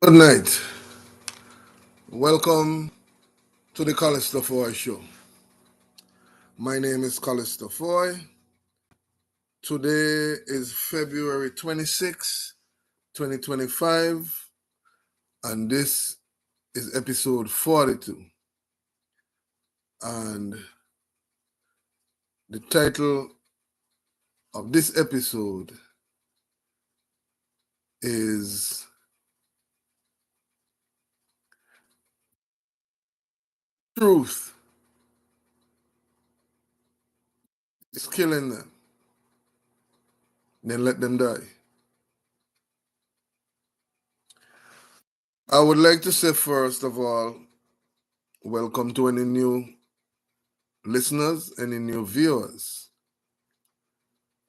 Good night. Welcome to the Collister Fahie show. My name is Collister Fahie. Today is February 26, 2025, and this is episode 42. And the title of this episode is Truth is Killing Them. Then let them die. I would like to say, first of all, welcome to any new listeners, any new viewers.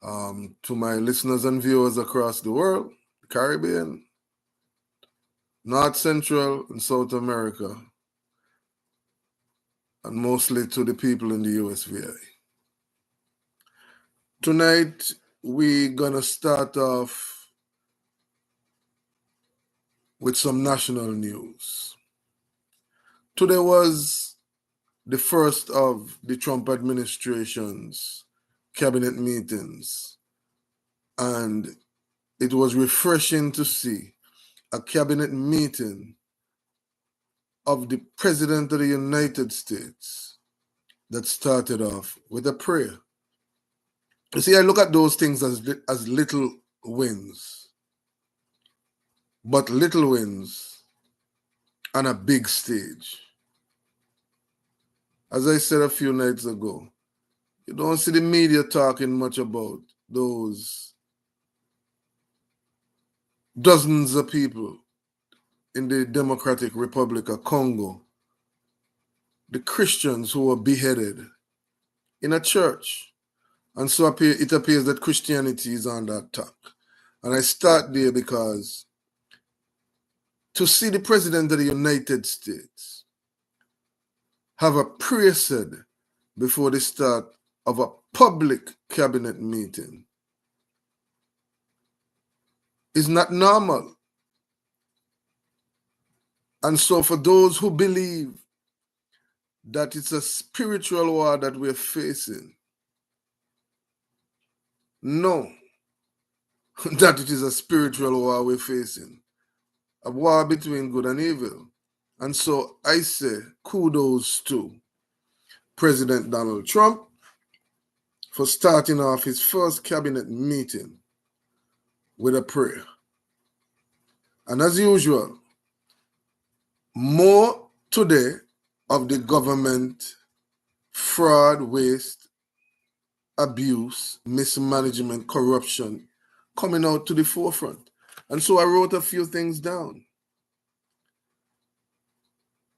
To my listeners and viewers across the world, Caribbean, North Central and South America, and mostly to the people in the USVI. Tonight, we're going to start off with some national news. Today was the first of the Trump administration's cabinet meetings, and it was refreshing to see a cabinet meeting of the President of the United States that started off with a prayer. You see, I look at those things as little wins, but little wins on a big stage. As I said a few nights ago, you don't see the media talking much about those dozens of people in the Democratic Republic of Congo, the Christians who were beheaded in a church. And so it appears that Christianity is under attack. And I start there because to see the President of the United States have a prayer said before the start of a public cabinet meeting is not normal. And so for those who believe that it's a spiritual war that we're facing, no, that it is a spiritual war we're facing, a war between good and evil. And so I say kudos to President Donald Trump for starting off his first cabinet meeting with a prayer. And as usual, more today of the government fraud, waste, abuse, mismanagement, corruption coming out to the forefront. And so I wrote a few things down.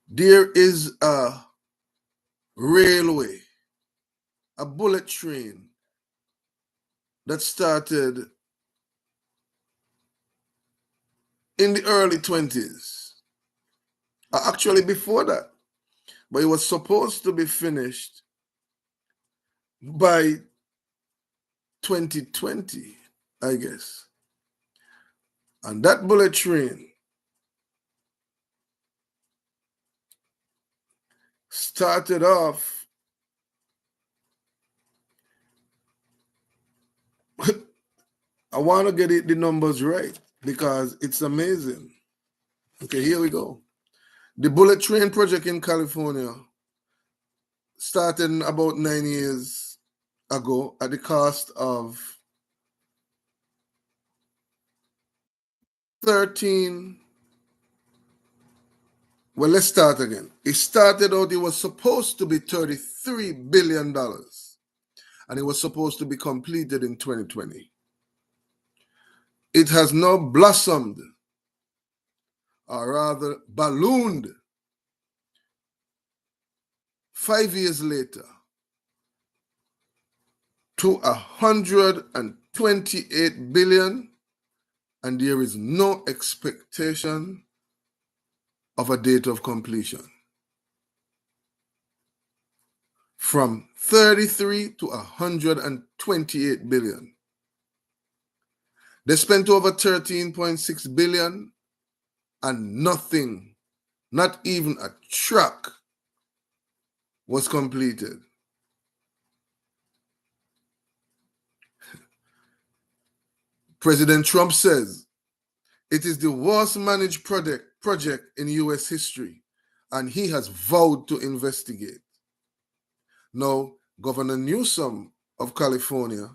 There is a railway, a bullet train that started in the early 20s. Actually, before that, but it was supposed to be finished by 2020, I guess. And that bullet train started off I want to get the numbers right because it's amazing. Okay, here we go. The bullet train project in California started about 9 years ago at the cost of 13. Well, let's start again. It started out, it was supposed to be $33 billion, and it was supposed to be completed in 2020. It has now blossomed, or rather ballooned, 5 years later to $128 billion, and there is no expectation of a date of completion. From 33 to 128 billion. They spent over 13.6 billion and nothing, not even a track, was completed. President Trump says it is the worst managed project in US history, and he has vowed to investigate. Now, Governor Newsom of California,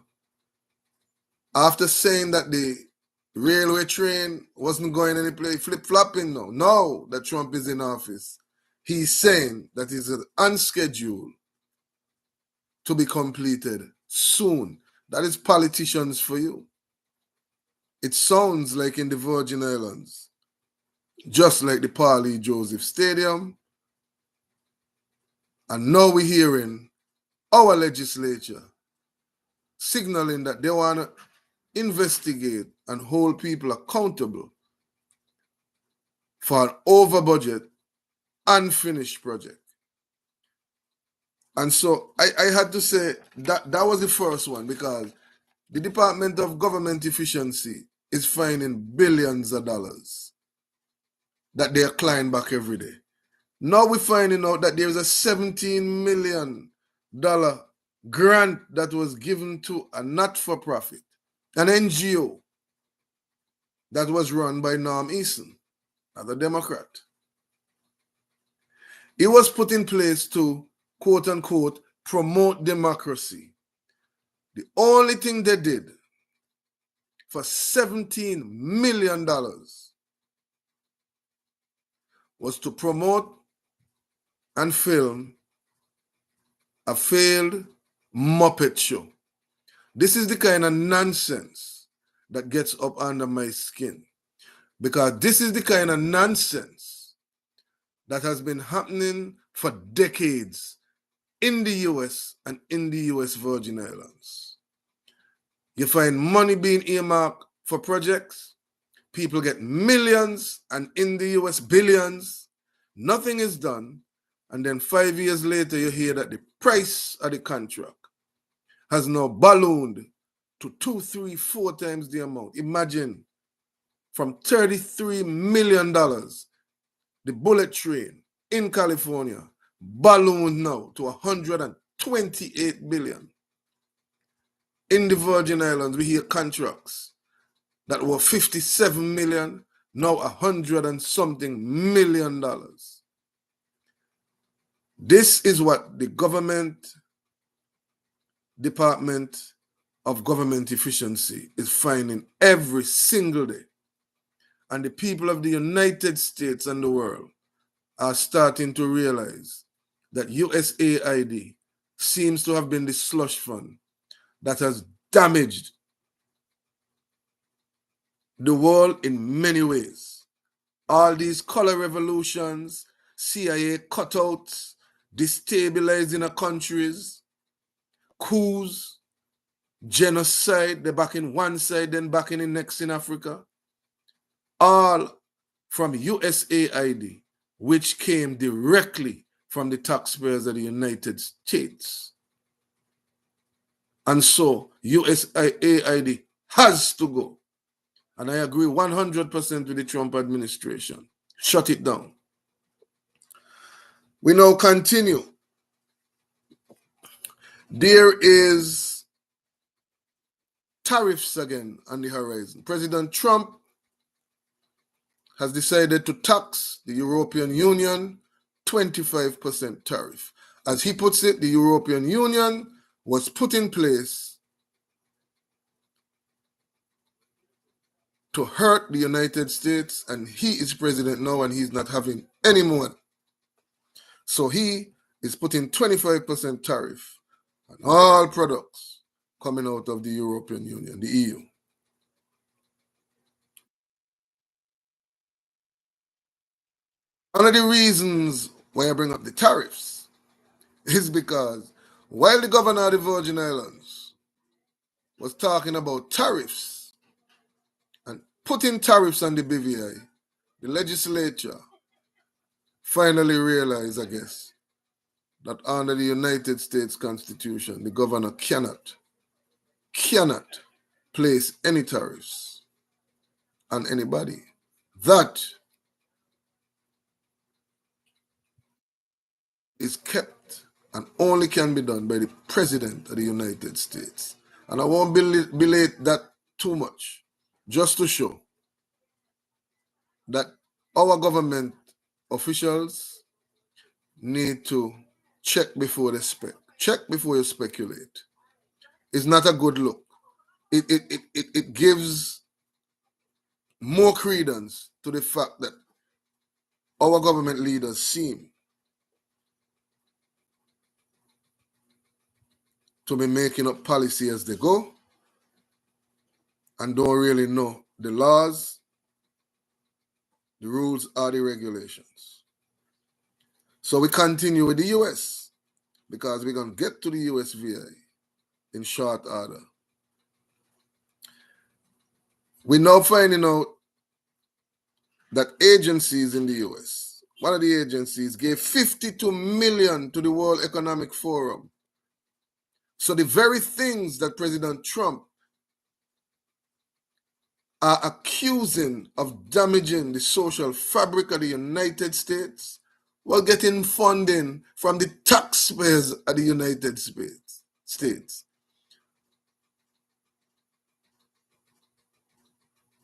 after saying that the railway train wasn't going any place, flip-flopping now that Trump is in office, he's saying that it's unscheduled to be completed soon. That is politicians for you. It sounds like in the Virgin Islands, just like the Parley Joseph Stadium. And now we're hearing our legislature signaling that they want to investigate and hold people accountable for an over-budget, unfinished project. And so I had to say that was the first one, because the Department of Government Efficiency is finding billions of dollars that they are clawing back every day. Now we're finding out that there's a $17 million grant that was given to a not-for-profit, an NGO that was run by Norm Eason, another Democrat. It was put in place to, quote-unquote, promote democracy. The only thing they did for $17 million was to promote and film a failed Muppet show. This is the kind of nonsense that gets up under my skin, because this is the kind of nonsense that has been happening for decades in the US and in the US Virgin Islands. You find money being earmarked for projects, people get millions, and in the US billions, nothing is done, and then 5 years later you hear that the price of the contract has now ballooned to 2, 3, 4 times the amount. Imagine, from $33 million, the bullet train in California ballooned now to $128 billion. In the Virgin Islands, we hear contracts that were $57 million, now $100 and something million. This is what the Department of Government Efficiency is finding every single day. And the people of the United States and the world are starting to realize that USAID seems to have been the slush fund that has damaged the world in many ways. All these color revolutions, CIA cutouts, destabilizing our countries, coups, genocide, they're back in one side, then back in the next in Africa, all from USAID, which came directly from the taxpayers of the United States. And so USAID has to go. And I agree 100% with the Trump administration. Shut it down. We now continue. There is tariffs again on the horizon. President Trump has decided to tax the European Union 25% tariff. As he puts it, the European Union was put in place to hurt the United States, and he is president now and he's not having any more. So he is putting 25% tariff on all products coming out of the European Union, the EU. One of the reasons why I bring up the tariffs is because while the governor of the Virgin Islands was talking about tariffs and putting tariffs on the BVI, the legislature finally realized, I guess, that under the United States Constitution, the governor cannot place any tariffs on anybody. That is kept and only can be done by the President of the United States. And I won't belate that too much, just to show that our government officials need to check before they check before you speculate. It's not a good look. It gives more credence to the fact that our government leaders seem to be making up policy as they go and don't really know the laws, the rules, or the regulations. So we continue with the US because we're going to get to the USVI in short order. We're now finding out that agencies in the US, one of the agencies gave 52 million to the World Economic Forum. So the very things that President Trump are accusing of damaging the social fabric of the United States while getting funding from the taxpayers of the United States.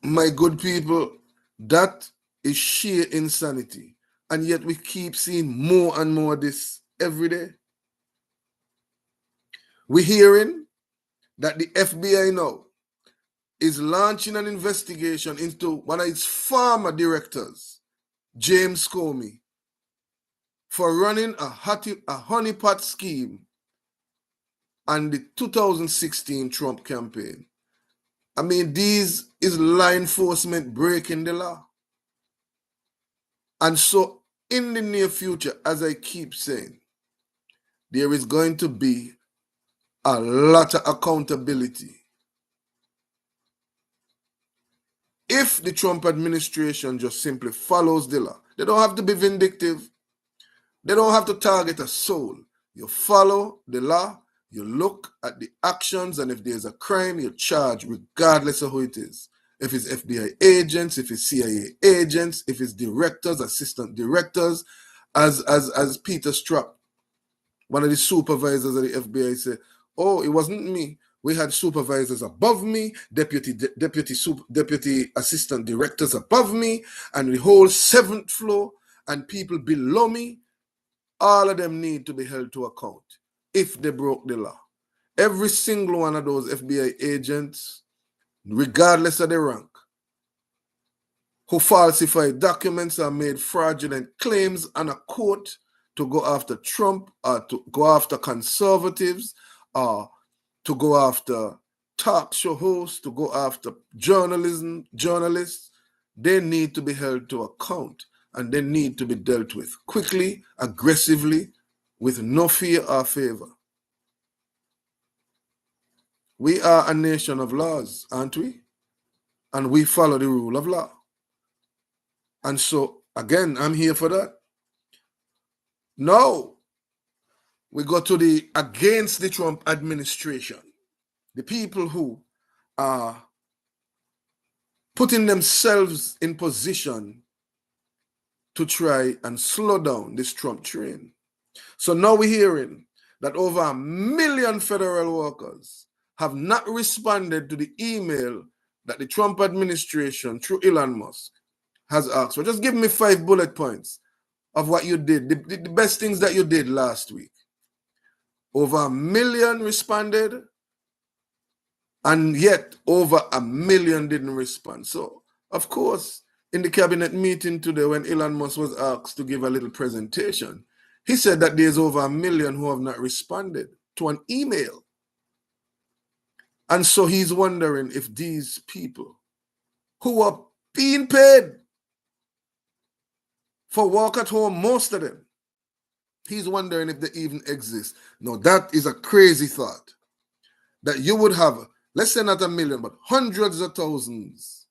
My good people, that is sheer insanity. And yet we keep seeing more and more of this every day. We're hearing that the FBI now is launching an investigation into one of its former directors, James Comey, for running a honeypot scheme on the 2016 Trump campaign. I mean, this is law enforcement breaking the law. And so in the near future, as I keep saying, there is going to be a lot of accountability. If the Trump administration just simply follows the law, they don't have to be vindictive. They don't have to target a soul. You follow the law, you look at the actions, and if there's a crime, you charge regardless of who it is. If it's FBI agents, if it's CIA agents, if it's directors, assistant directors, as Peter Strzok, one of the supervisors of the FBI, said, oh, it wasn't me. We had supervisors above me, deputy assistant directors above me, and the whole 7th floor, and people below me. All of them need to be held to account if they broke the law. Every single one of those FBI agents, regardless of the rank, who falsified documents or made fraudulent claims on a court to go after Trump or to go after conservatives or to go after talk show hosts, to go after journalists, they need to be held to account and they need to be dealt with quickly, aggressively, with no fear or favor. We are a nation of laws, aren't we? And we follow the rule of law. And so, again, I'm here for that. Now, we go to the against the Trump administration. The people who are putting themselves in position to try and slow down this Trump train. So now we're hearing that over 1 million federal workers have not responded to the email that the Trump administration, through Elon Musk, has asked for. Just give me 5 bullet points of what you did, the best things that you did last week. Over 1 million responded, and yet over 1 million didn't respond. So, of course, in the cabinet meeting today, when Elon Musk was asked to give a little presentation, he said that there's over 1 million who have not responded to an email. And so he's wondering if these people who are being paid for work at home, most of them, he's wondering if they even exist. Now, that is a crazy thought, that you would have, let's say not 1 million, but hundreds of thousands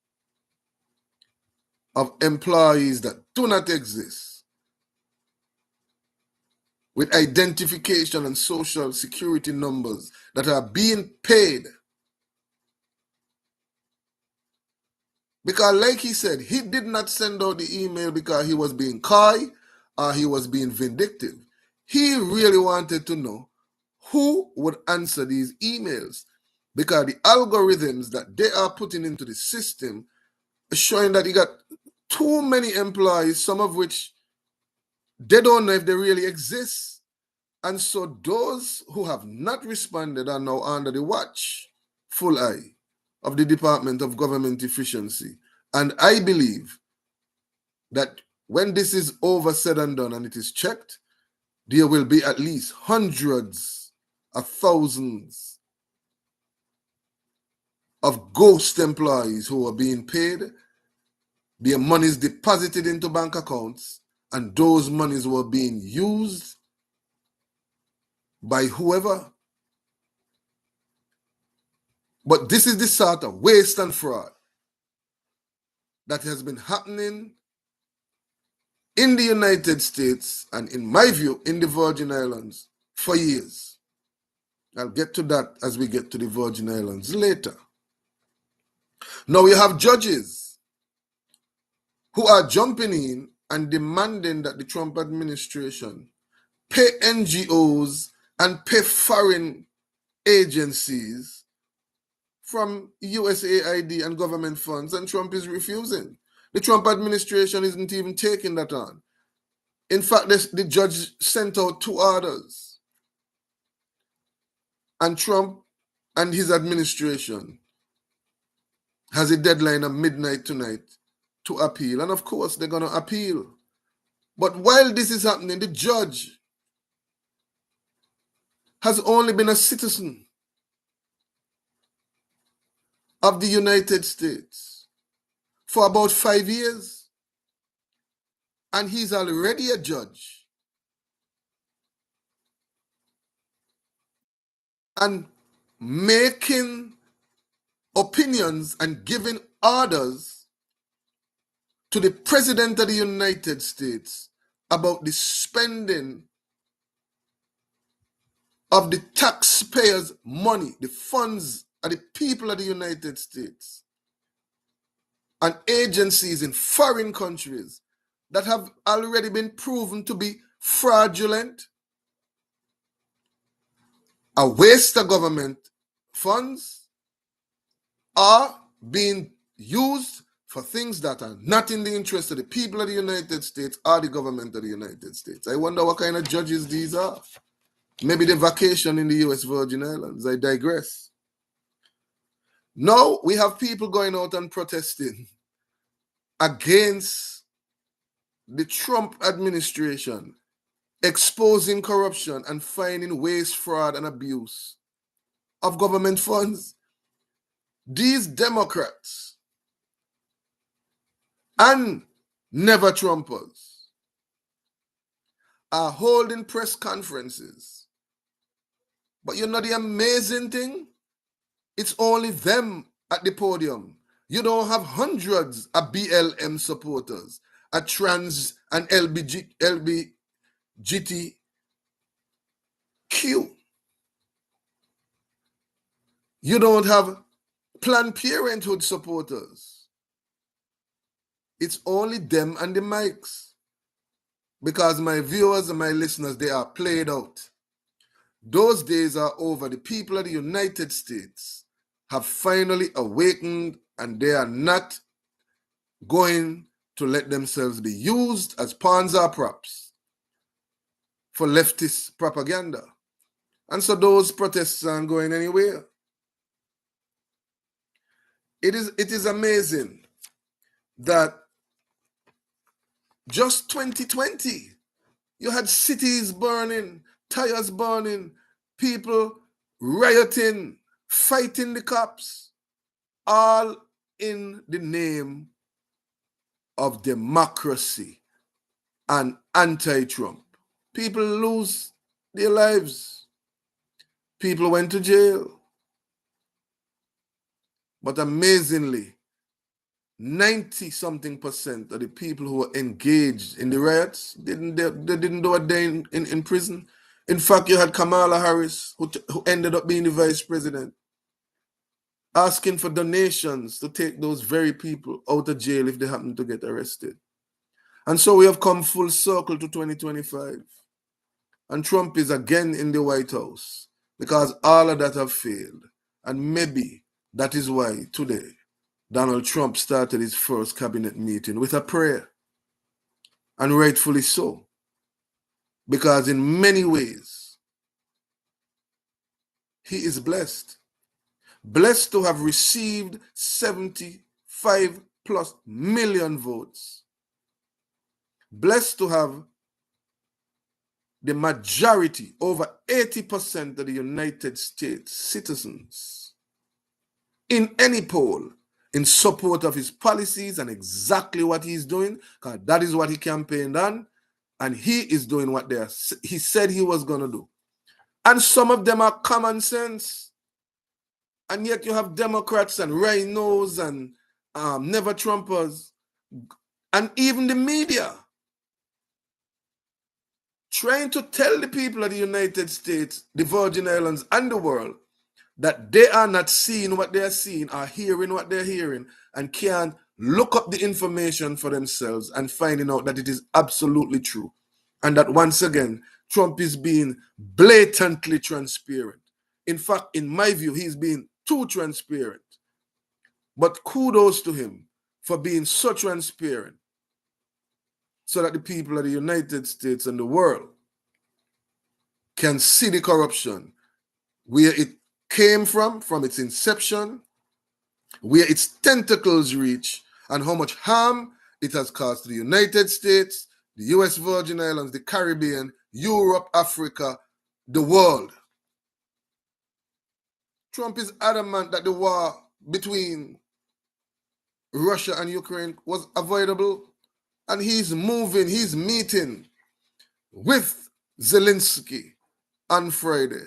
of employees that do not exist, with identification and social security numbers that are being paid. Because like he said, he did not send out the email because he was being coy or he was being vindictive. He really wanted to know who would answer these emails, because the algorithms that they are putting into the system are showing that he got too many employees, some of which they don't know if they really exist. And so those who have not responded are now under the watchful eye of the Department of Government Efficiency. And I believe that when this is over, said and done, and it is checked, there will be at least hundreds of thousands of ghost employees who are being paid, their monies deposited into bank accounts, and those monies were being used by whoever. But this is the sort of waste and fraud that has been happening in the United States and, in my view, in the Virgin Islands for years. I'll get to that as we get to the Virgin Islands later. Now we have judges who are jumping in and demanding that the Trump administration pay NGOs and pay foreign agencies from USAID and government funds, and Trump is refusing. The Trump administration isn't even taking that on. In fact, the judge sent out 2 orders, and Trump and his administration has a deadline of midnight tonight to appeal. And of course, they're going to appeal. But while this is happening, the judge has only been a citizen of the United States for about 5 years. And he's already a judge. And making opinions and giving orders to the President of the United States about the spending of the taxpayers' money, the funds of the people of the United States, and agencies in foreign countries that have already been proven to be fraudulent, a waste of government funds, are being used for things that are not in the interest of the people of the United States or the government of the United States. I wonder what kind of judges these are. Maybe they vacation in the US Virgin Islands. I digress. Now we have people going out and protesting against the Trump administration exposing corruption and finding waste, fraud, and abuse of government funds. These Democrats and never Trumpers are holding press conferences. But you know the amazing thing? It's only them at the podium. You don't have hundreds of BLM supporters, a trans and LBGTQ. You don't have Planned Parenthood supporters. It's only them and the mics. Because my viewers and my listeners, they are played out. Those days are over. The people of the United States have finally awakened, and they are not going to let themselves be used as pawns or props for leftist propaganda. And so those protests aren't going anywhere. It is amazing that just 2020, you had cities burning, tires burning, people rioting, fighting the cops, all in the name of democracy and anti-Trump. People lose their lives. People went to jail. But amazingly, 90-something% of the people who were engaged in the riots they didn't do a day in prison. In fact, you had Kamala Harris, who ended up being the vice president, asking for donations to take those very people out of jail if they happen to get arrested. And so we have come full circle to 2025. And Trump is again in the White House because all of that have failed. And maybe that is why today Donald Trump started his first cabinet meeting with a prayer. And rightfully so. Because in many ways, he is blessed. Blessed to have received 75 plus million votes. Blessed to have the majority, over 80% of the United States citizens in any poll in support of his policies and exactly what he's doing, because that is what he campaigned on, and he is doing what he said he was going to do. And some of them are common sense. And yet you have Democrats and rhinos and never Trumpers and even the media trying to tell the people of the United States, the Virgin Islands, and the world that they are not seeing what they are seeing or hearing what they're hearing and can't look up the information for themselves and finding out that it is absolutely true. And that once again, Trump is being blatantly transparent. In fact, in my view, he's being too transparent. But kudos to him for being so transparent so that the people of the United States and the world can see the corruption, where it came from its inception, where its tentacles reach, and how much harm it has caused to the United States, the US Virgin Islands, the Caribbean, Europe, Africa, the world. Trump is adamant that the war between Russia and Ukraine was avoidable, and he's meeting with Zelensky on Friday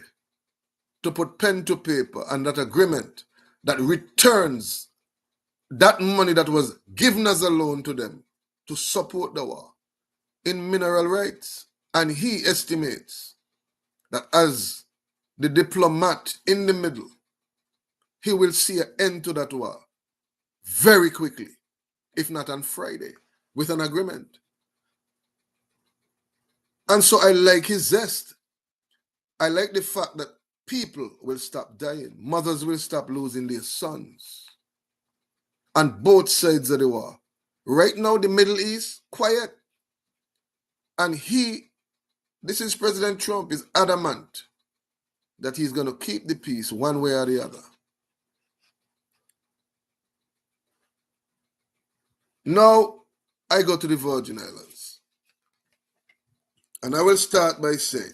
to put pen to paper and that agreement that returns that money that was given as a loan to them to support the war in mineral rights. And he estimates that as the diplomat in the middle, he will see an end to that war very quickly, if not on Friday, with an agreement. And so I like his zest. I like the fact that people will stop dying. Mothers will stop losing their sons. On both sides of the war. Right now, the Middle East, quiet. And this is President Trump, is adamant that he's going to keep the peace one way or the other. Now, I go to the Virgin Islands. And I will start by saying,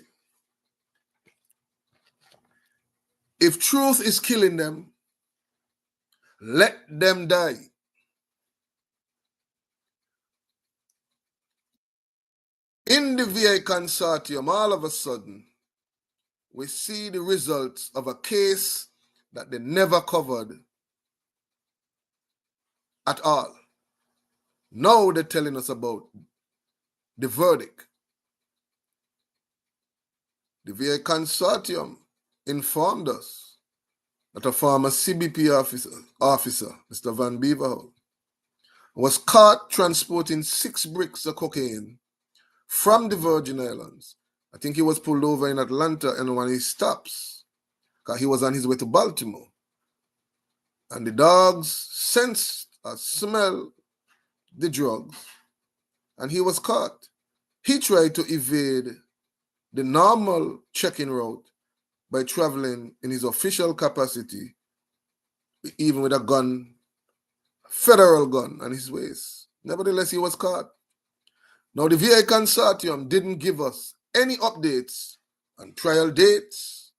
if truth is killing them, let them die. In the VA consortium, all of a sudden, we see the results of a case that they never covered at all. Now they're telling us about the verdict. The VA consortium informed us that a former CBP officer, Mr. Van Beverhout, was caught transporting 6 bricks of cocaine from the Virgin Islands. I think he was pulled over in Atlanta, and when he stops, because he was on his way to Baltimore, and the dogs sensed or smelled the drugs, and he was caught. He tried to evade the normal check-in route by traveling in his official capacity, even with a gun, federal gun, on his waist. Nevertheless, he was caught. Now, the VA consortium didn't give us any updates on trial dates,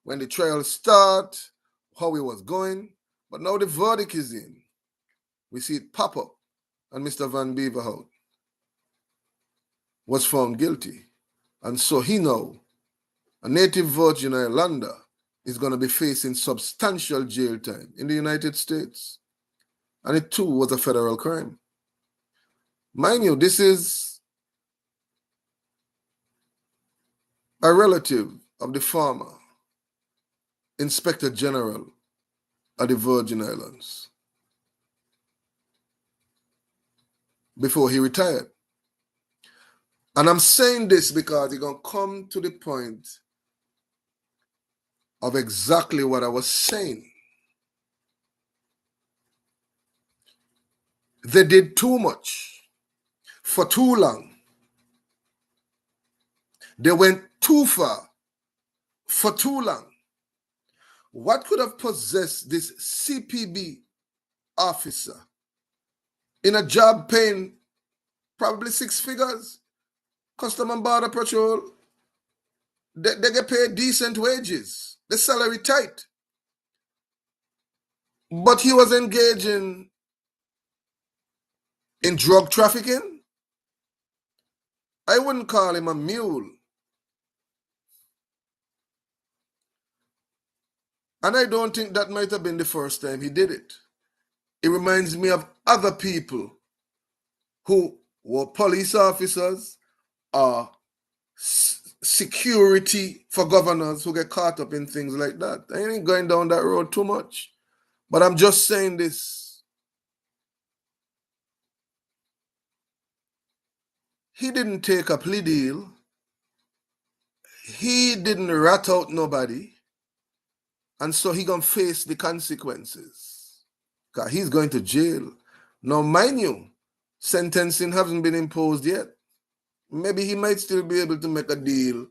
when the trial start, how it was going. But now the verdict is in. We see it pop up, and Mr. Van Beverhout was found guilty. And so he now, a native Virgin Islander, is going to be facing substantial jail time in the United States. And it too was a federal crime. Mind you, this is a relative of the former Inspector General of the Virgin Islands before he retired. And I'm saying this because you're going to come to the point of exactly what I was saying. They did too much for too long. They went too far for too long. What could have possessed this CPB officer in a job paying probably 6 figures? Custom and Border Patrol, they get paid decent wages. The salary tight. But he was engaging in drug trafficking. I wouldn't call him a mule. And I don't think that might have been the first time he did it. It reminds me of other people who were police officers or security for governors who get caught up in things like that. I ain't going down that road too much. But I'm just saying this. He didn't take a plea deal. He didn't rat out nobody. And so he gonna face the consequences. Because he's going to jail. Now, mind you, sentencing hasn't been imposed yet. Maybe he might still be able to make a deal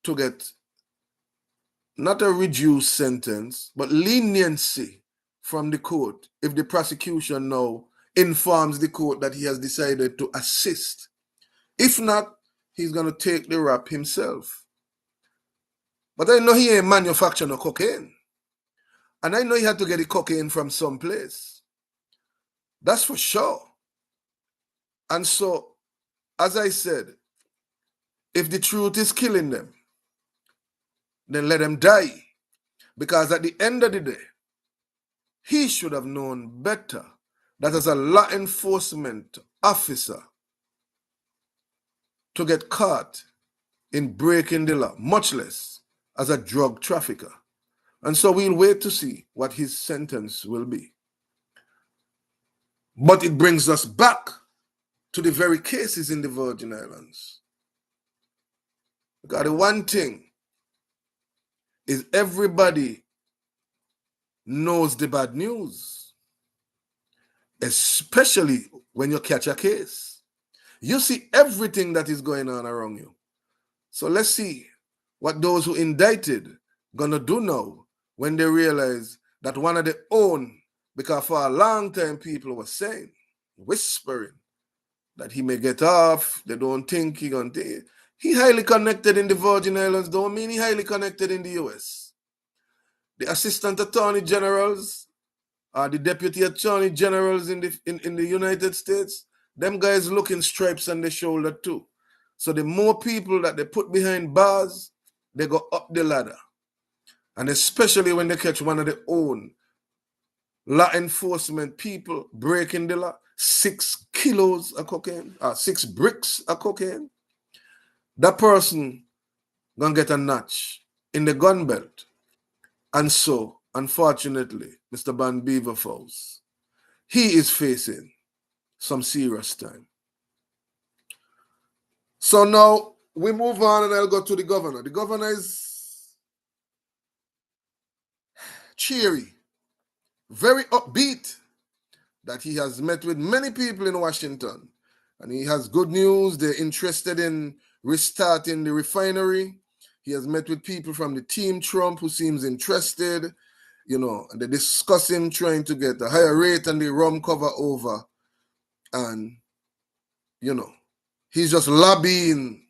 to get not a reduced sentence, but leniency from the court if the prosecution now informs the court that he has decided to assist. If not, he's going to take the rap himself. But I know he ain't manufacturing no cocaine. And I know he had to get the cocaine from someplace. That's for sure. And so, as I said, if the truth is killing them, then let them die. Because at the end of the day, he should have known better that as a law enforcement officer, to get caught in breaking the law, much less as a drug trafficker. And so we'll wait to see what his sentence will be. But it brings us back to the very cases in the Virgin Islands. Because the one thing is everybody knows the bad news, especially when you catch a case. You see everything that is going on around you. So let's see what those who indicted gonna do now when they realize that one of their own, because for a long time people were saying, whispering, that he may get off, they don't think he gonna take it. He highly connected in the Virgin Islands, don't mean he highly connected in the US. The assistant attorney generals, the deputy attorney generals in the United States, them guys looking stripes on their shoulder too. So the more people that they put behind bars, they go up the ladder. And especially when they catch one of their own law enforcement people breaking the law, 6 kilos of cocaine, 6 bricks of cocaine, that person gonna get a notch in the gun belt. And so, unfortunately, Mr. Van Beaverfous, he is facing some serious time. So now we move on and I'll go to the governor. The governor is cheery, very upbeat that he has met with many people in Washington. And he has good news. They're interested in restarting the refinery. He has met with people from the Team Trump who seems interested, and they're discussing trying to get a higher rate on the rum cover over. And, he's just lobbying,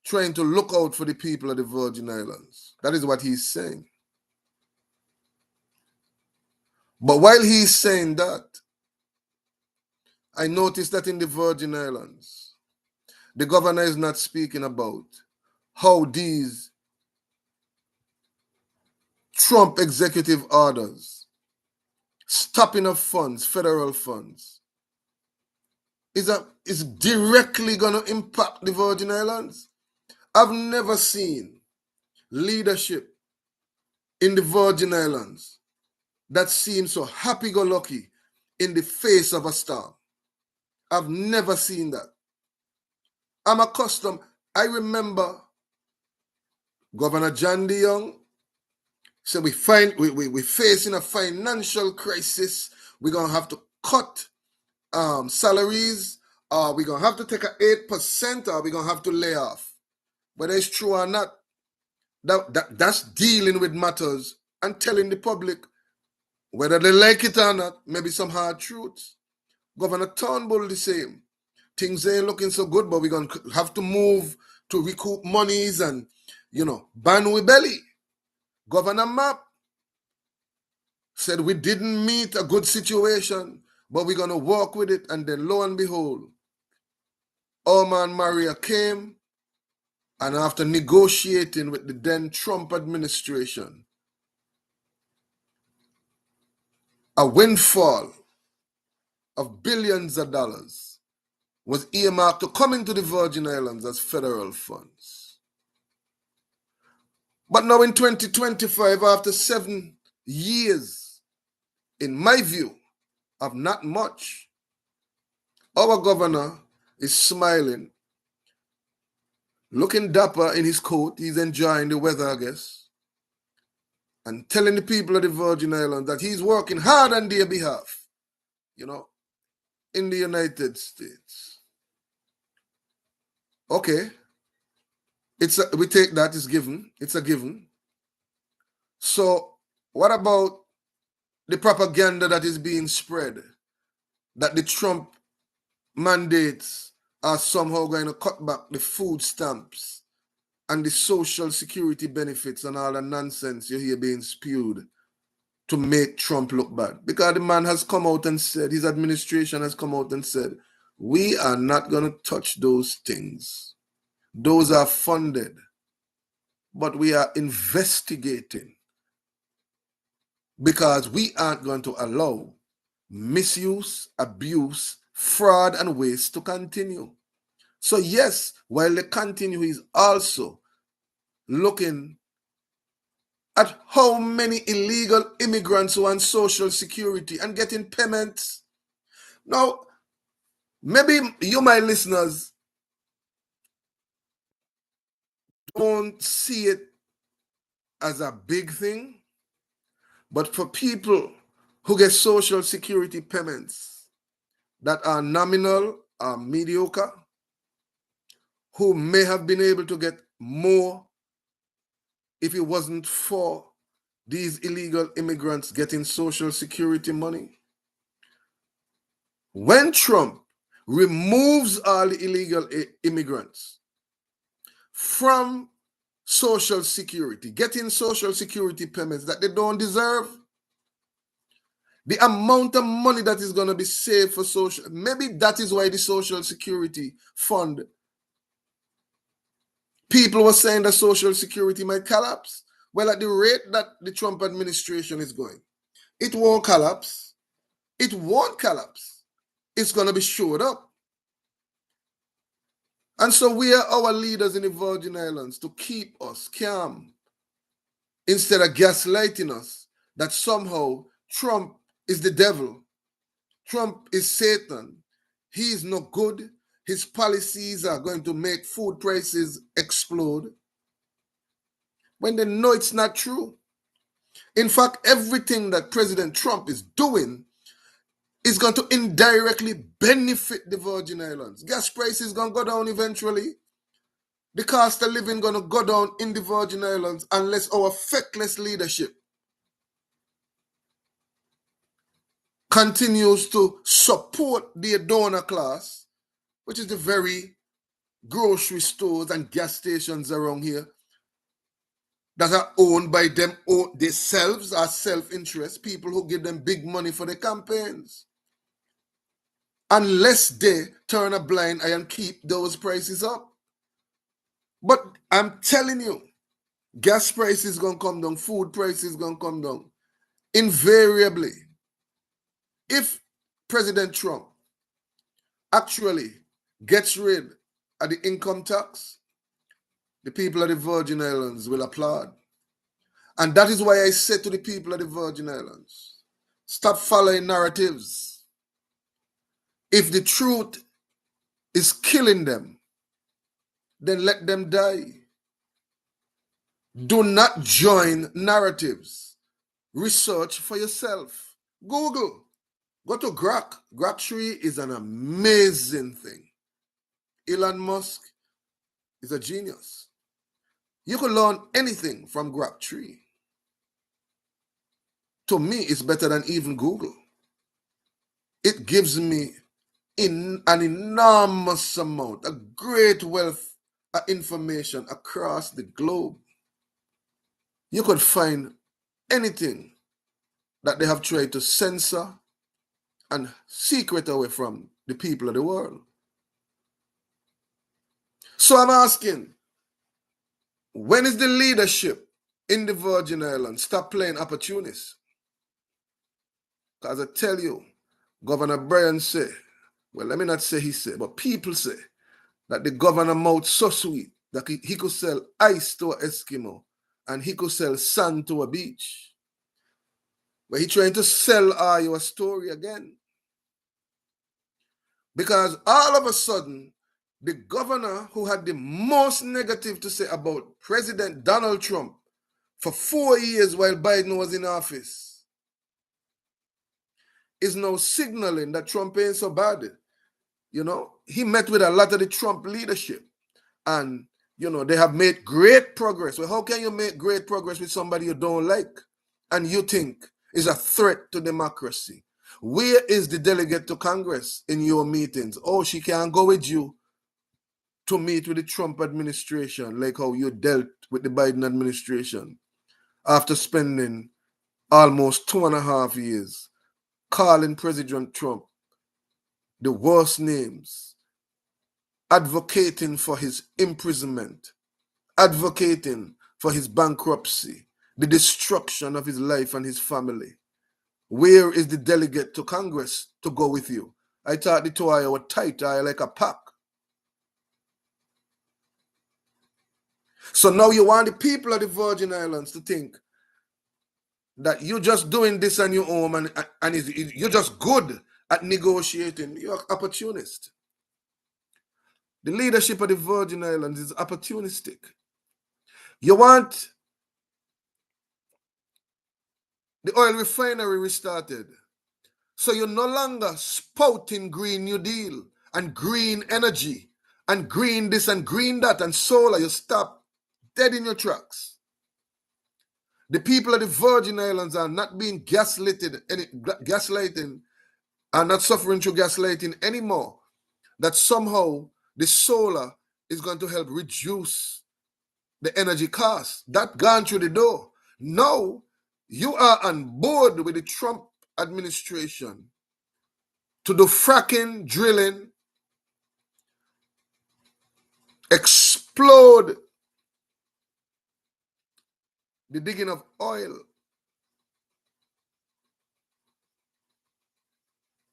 trying to look out for the people of the Virgin Islands. That is what he's saying. But while he's saying that, I noticed that in the Virgin Islands, the governor is not speaking about how these Trump executive orders, stopping of funds, federal funds, is directly going to impact the Virgin Islands. I've never seen leadership in the Virgin Islands that seems so happy-go-lucky in the face of a storm. I've never seen that. I'm accustomed. I remember Governor John DeYoung said we facing a financial crisis. We're gonna have to cut salaries. We're gonna have to take a 8%, or we're gonna have to lay off. Whether it's true or not, that's dealing with matters and telling the public whether they like it or not, maybe some hard truths. Governor Turnbull the same. Things ain't looking so good, but we're going to have to move to recoup monies and, ban we belly. Governor Mapp said we didn't meet a good situation, but we're going to work with it. And then lo and behold, Oman Maria came, and after negotiating with the then Trump administration, a windfall of billions of dollars was earmarked to come into the Virgin Islands as federal funds. But now in 2025, after 7 years, in my view, of not much, our governor is smiling, looking dapper in his coat. He's enjoying the weather, I guess, and telling the people of the Virgin Islands that he's working hard on their behalf, in the United States. Okay, we take that as given. It's a given. So what about the propaganda that is being spread that the Trump mandates are somehow going to cut back the food stamps and the social security benefits and all the nonsense you hear being spewed to make Trump look bad? Because the man has come out and said, his administration has come out and said, we are not going to touch those things. Those are funded, but we are investigating because we aren't going to allow misuse, abuse, fraud, and waste to continue. So yes, while they continue, he's also looking at how many illegal immigrants who are on Social Security and getting payments. Now, maybe you, my listeners, don't see it as a big thing, but for people who get Social Security payments that are nominal or mediocre, who may have been able to get more if it wasn't for these illegal immigrants getting Social Security money. When Trump removes all the illegal immigrants from Social Security, getting Social Security payments that they don't deserve, the amount of money that is going to be saved for social, maybe that is why the Social Security fund, people were saying that Social Security might collapse. Well, at the rate that the Trump administration is going, it won't collapse. It won't collapse. It's going to be shored up. And so we are our leaders in the Virgin Islands to keep us calm instead of gaslighting us that somehow Trump is the devil. Trump is Satan. He is no good. His policies are going to make food prices explode, when they know it's not true. In fact, everything that President Trump is doing is going to indirectly benefit the Virgin Islands. Gas prices going to go down eventually. The cost of living going to go down in the Virgin Islands unless our feckless leadership continues to support the donor class, which is the very grocery stores and gas stations around here that are owned by them themselves, are self-interest, people who give them big money for their campaigns. Unless they turn a blind eye and keep those prices up. But I'm telling you, gas prices going to come down, food prices going to come down. Invariably, if President Trump actually gets rid of the income tax, the people of the Virgin Islands will applaud. And that is why I said to the people of the Virgin Islands, stop following narratives. If the truth is killing them, then let them die. Do not join narratives. Research for yourself. Google. Go to Grok. Grok 3 is an amazing thing. Elon Musk is a genius. You can learn anything from Grok 3. To me, it's better than even Google. It gives me an enormous amount, a great wealth of information across the globe. You could find anything that they have tried to censor and secret away from the people of the world. So I'm asking, when is the leadership in the Virgin Islands stop playing opportunists? Because I tell you, Governor Bryan say, well, let me not say he say, but people say that the governor mouth so sweet that he could sell ice to an Eskimo and he could sell sand to a beach. But he trying to sell you a story again. Because all of a sudden, the governor who had the most negative to say about President Donald Trump for 4 years while Biden was in office is now signaling that Trump ain't so bad. You know, he met with a lot of the Trump leadership and, you know, they have made great progress. Well, how can you make great progress with somebody you don't like and you think is a threat to democracy? Where is the delegate to Congress in your meetings? Oh, she can't go with you to meet with the Trump administration like how you dealt with the Biden administration after spending almost 2.5 years calling President Trump the worst names, advocating for his imprisonment, advocating for his bankruptcy, the destruction of his life and his family. Where is the delegate to Congress to go with you? I thought the two of you were tight, like a pack. So now you want the people of the Virgin Islands to think that you're just doing this on your own and you're just good at negotiating. You're an opportunist. The leadership of the Virgin Islands is opportunistic. You want the oil refinery restarted. So you're no longer spouting Green New Deal and green energy and green this and green that and solar. You stop dead in your tracks. The people of the Virgin Islands are not being gaslighted, are not suffering through gaslighting anymore. That somehow the solar is going to help reduce the energy costs. That gone through the door. Now you are on board with the Trump administration to do fracking, drilling, explode the digging of oil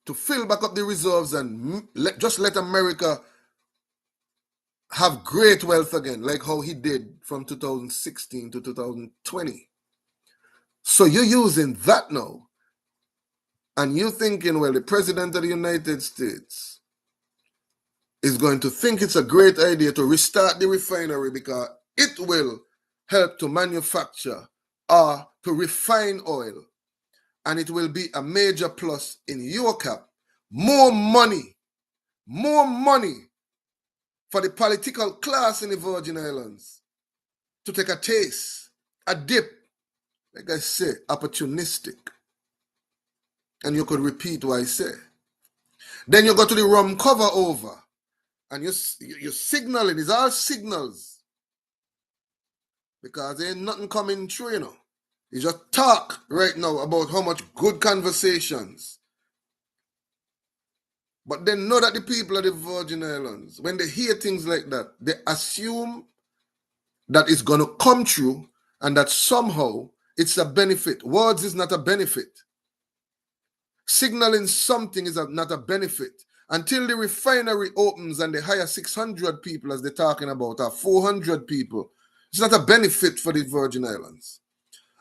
to fill back up the reserves and just let America have great wealth again, like how he did from 2016 to 2020. So you're using that now. And you're thinking, well, the President of the United States is going to think it's a great idea to restart the refinery because it will help to manufacture or to refine oil. And it will be a major plus in your cap. More money for the political class in the Virgin Islands to take a taste, a dip, like I say, opportunistic. And you could repeat what I say. Then you go to the rum cover over and you're signaling, it's all signals. Because there ain't nothing coming through, you know. You just talk right now about how much good conversations. But they know that the people of the Virgin Islands, when they hear things like that, they assume that it's going to come true and that somehow it's a benefit. Words is not a benefit. Signaling something is not a benefit. Until the refinery opens and they hire 600 people, as they're talking about, or 400 people, it's not a benefit for the Virgin Islands.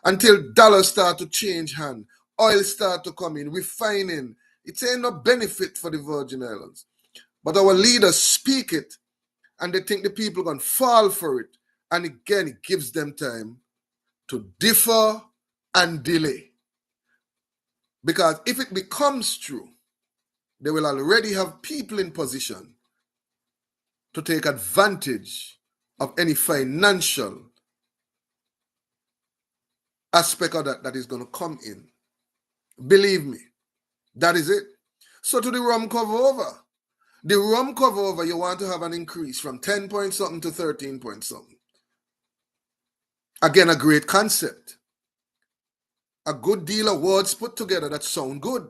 Until dollars start to change hand, oil start to come in, refining, it ain't no benefit for the Virgin Islands. But our leaders speak it and they think the people are going to fall for it. And again, it gives them time to differ and delay. Because if it becomes true, they will already have people in position to take advantage of any financial aspect of that is going to come in. Believe me, that is it. So to the rum cover over. The rum cover over, you want to have an increase from 10 point something to 13 point something. Again, a great concept. A good deal of words put together that sound good.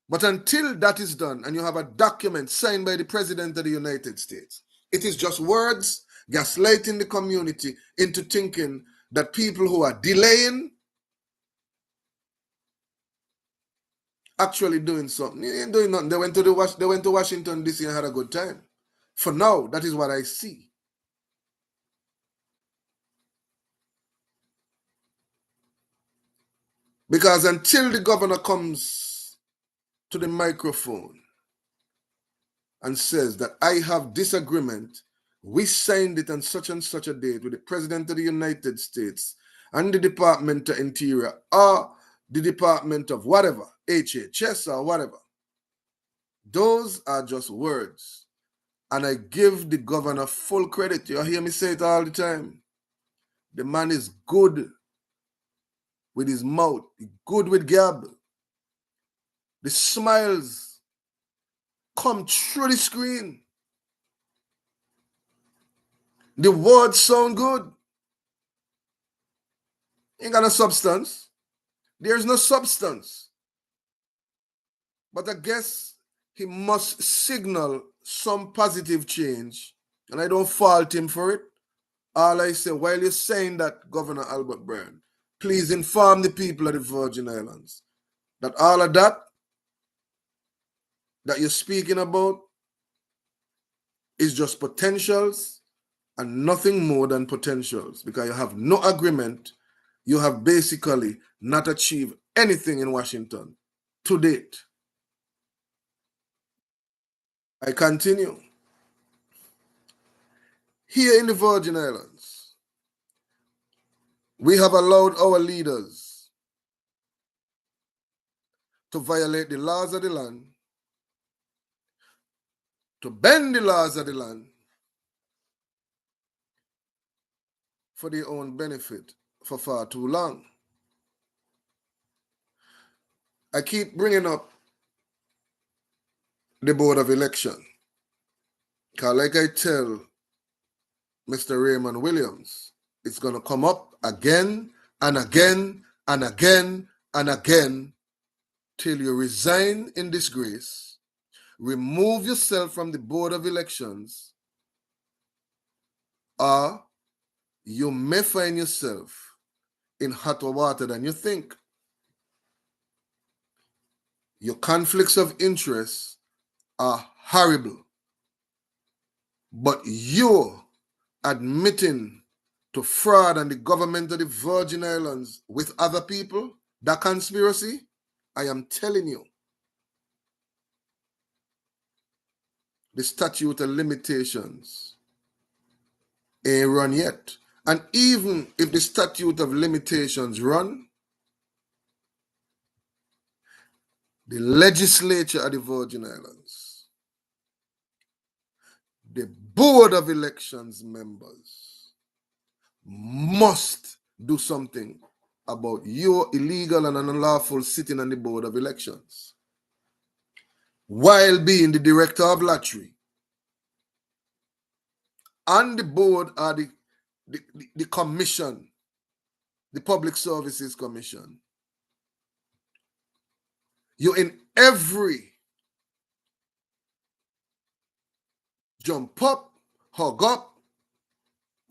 But until that is done and you have a document signed by the President of the United States, it is just words gaslighting the community into thinking that people who are delaying actually doing something. They ain't doing nothing. They went to Washington DC and had a good time. For now, that is what I see. Because until the governor comes to the microphone and says that I have disagreement, we signed it on such and such a date with the President of the United States and the Department of Interior or the Department of whatever, HHS or whatever. Those are just words. And I give the governor full credit. You hear me say it all the time. The man is good with his mouth, good with gab. The smiles come through the screen. The words sound good. Ain't got no substance. There's no substance. But I guess he must signal some positive change. And I don't fault him for it. All I say, while you're saying that, Governor Albert Byrne, please inform the people of the Virgin Islands that all of that you're speaking about is just potentials and nothing more than potentials, because you have no agreement. You have basically not achieved anything in Washington to date. I continue. Here in the Virgin Islands, we have allowed our leaders to violate the laws of the land, to bend the laws of the land for their own benefit for far too long. I keep bringing up the Board of Election, because like I tell Mr. Raymond Williams, it's going to come up again and again and again and again till you resign in disgrace, remove yourself from the Board of Elections, or you may find yourself in hotter water than you think. Your conflicts of interest are horrible, but you're admitting to fraud and the government of the Virgin Islands with other people, that conspiracy, I am telling you, the statute of limitations ain't run yet. And even if the statute of limitations run, the legislature of the Virgin Islands, the Board of Elections members must do something about your illegal and unlawful sitting on the Board of Elections while being the director of lottery. On the board are the commission, the Public Services Commission. You're in every jump up, hug up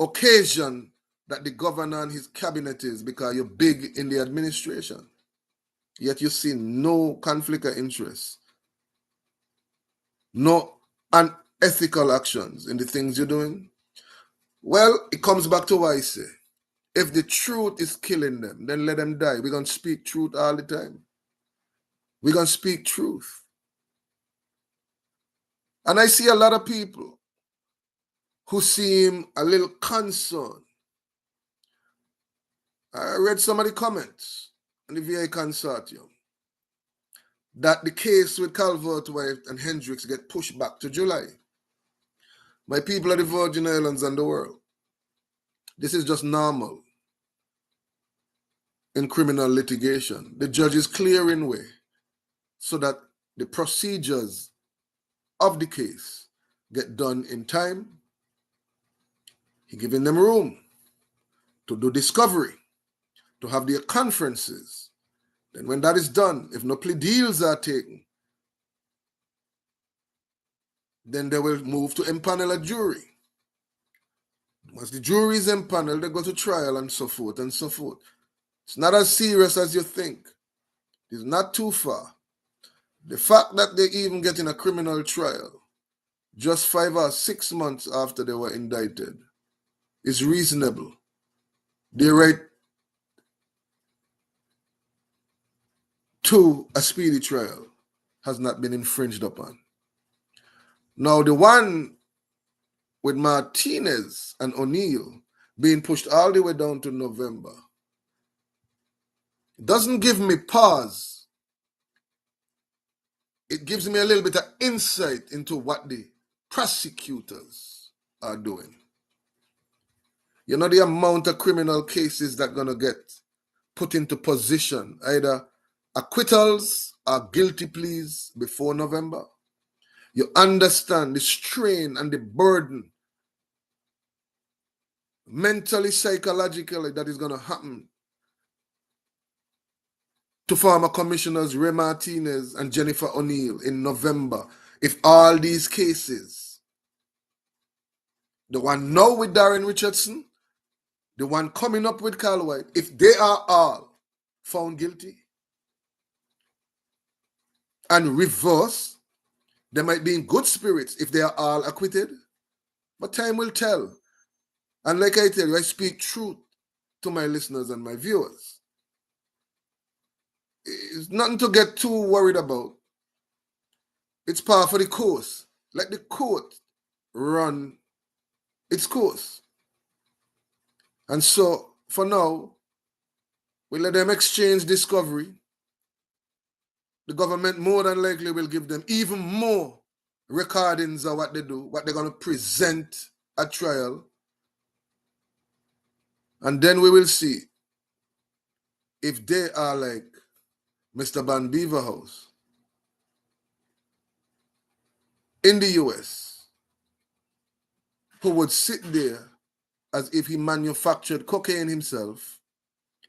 occasion that the governor and his cabinet is, because you're big in the administration. Yet you see no conflict of interest, no unethical actions in the things you're doing. Well, it comes back to what I say. If the truth is killing them, then let them die. We're going to speak truth all the time. We're going to speak truth. And I see a lot of people who seem a little concerned. I read some of the comments on the VA Consortium that the case with Calvert White and Hendricks get pushed back to July. My people of the Virgin Islands and the world, this is just normal in criminal litigation. The judge is clearing way so that the procedures of the case get done in time. He's giving them room to do discovery, to have their conferences. Then when that is done, if no plea deals are taken, then they will move to empanel a jury. Once the jury is empaneled, they go to trial and so forth and so forth. It's not as serious as you think. It's not too far. The fact that they even get in a criminal trial just 5 or 6 months after they were indicted is reasonable. Their right to a speedy trial has not been infringed upon. Now, the one with Martinez and O'Neill being pushed all the way down to November doesn't give me pause. It gives me a little bit of insight into what the prosecutors are doing. You know the amount of criminal cases that are going to get put into position, either acquittals or guilty pleas before November. You understand the strain and the burden, mentally, psychologically, that is going to happen to former commissioners Ray Martinez and Jennifer O'Neill in November if all these cases, the one now with Darren Richardson, the one coming up with Carl White, if they are all found guilty and reverse, they might be in good spirits if they are all acquitted, but time will tell. And like I tell you, I speak truth to my listeners and my viewers. It's nothing to get too worried about. It's par for the course. Let the court run its course. And so, for now, we let them exchange discovery. The government more than likely will give them even more recordings of what they do, what they're going to present at trial. And then we will see if they are like Mr. Van Beaverhouse in the US, who would sit there as if he manufactured cocaine himself,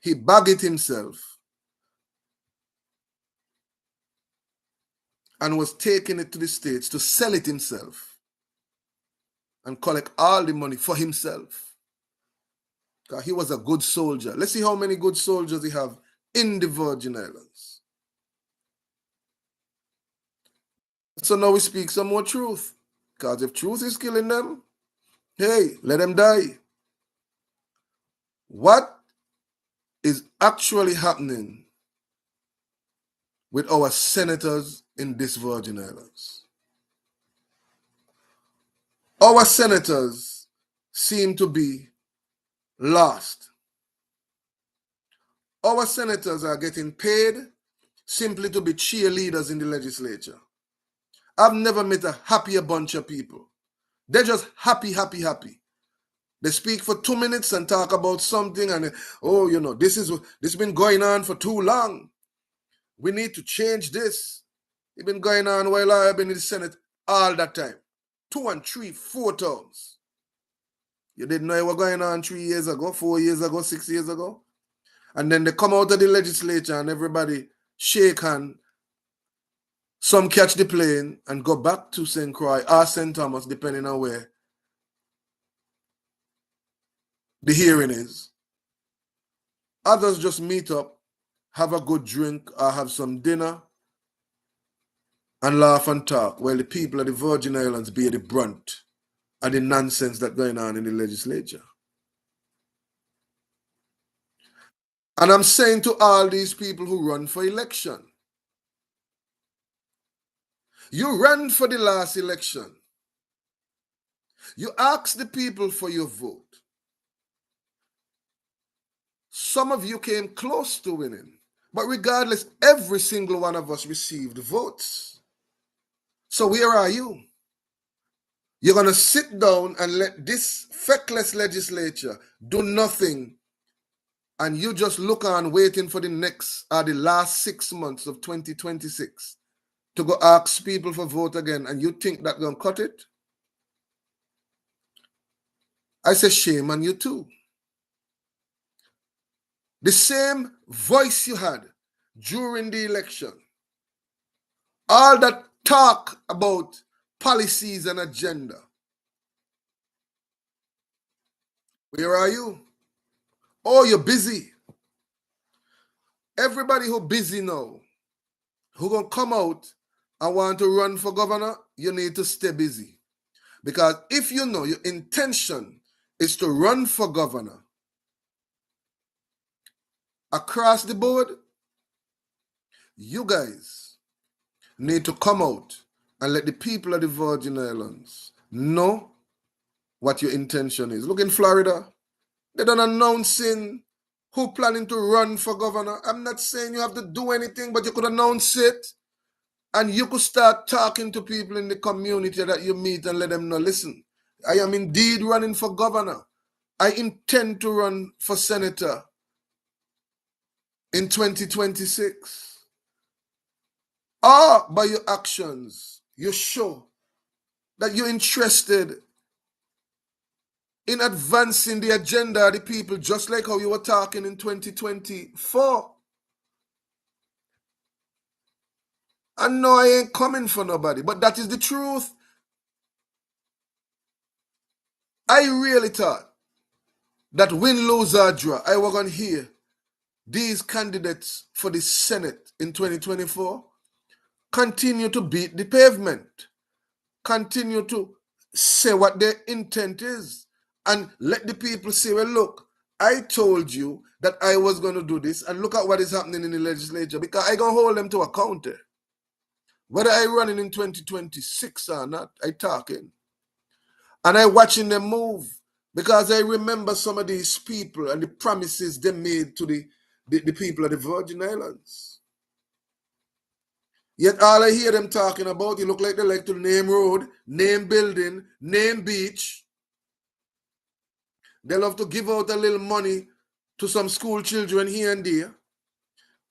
he bagged it himself, and was taking it to the States to sell it himself and collect all the money for himself. Because he was a good soldier. Let's see how many good soldiers he have in the Virgin Islands. So now we speak some more truth. Because if truth is killing them, hey, let them die. What is actually happening with our senators in this Virgin Islands? Our senators seem to be lost. Our senators are getting paid simply to be cheerleaders in the legislature. I've never met a happier bunch of people. They're just happy, happy, happy. They speak for 2 minutes and talk about something and, oh, you know, this has been going on for too long. We need to change this. It's been going on while I've been in the Senate all that time. 2 and 3, 4 terms. You didn't know it was going on 3 years ago, 4 years ago, 6 years ago? And then they come out of the legislature and everybody shake hand. Some catch the plane and go back to St. Croix or St. Thomas, depending on where the hearing is. Others just meet up, have a good drink or have some dinner and laugh and talk while the people of the Virgin Islands bear the brunt of the nonsense that's going on in the legislature. And I'm saying to all these people who run for election, you ran for the last election. You ask the people for your vote. Some of you came close to winning, but regardless, every single one of us received votes. So where are you? You're going to sit down and let this feckless legislature do nothing, and you just look on waiting for the next or the last 6 months of 2026 to go ask people for vote again, and you think that's going to cut it? I say shame on you too. The same voice you had during the election, all that talk about policies and agenda, where are you? Oh, you're busy. Everybody who busy now, who gonna come out and want to run for governor, you need to stay busy. Because if you know your intention is to run for governor across the board, you guys need to come out and let the people of the Virgin Islands know what your intention is. Look in Florida, they done announcing who planning to run for governor. I'm not saying you have to do anything, but you could announce it. And you could start talking to people in the community that you meet and let them know, listen, I am indeed running for governor. I intend to run for senator in 2026. Or by your actions, you show that you're interested in advancing the agenda of the people, just like how you were talking in 2024. And no, I ain't coming for nobody, but that is the truth. I really thought that win, lose, or draw, I was going to hear these candidates for the Senate in 2024 continue to beat the pavement, continue to say what their intent is, and let the people say, well, look, I told you that I was going to do this, and look at what is happening in the legislature, because I going to hold them to account. Whether I running in 2026 or not, I talking. And I watching them move, because I remember some of these people and the promises they made to the people of the Virgin Islands. Yet all I hear them talking about, it look like they like to name road, name building, name beach. They love to give out a little money to some school children here and there.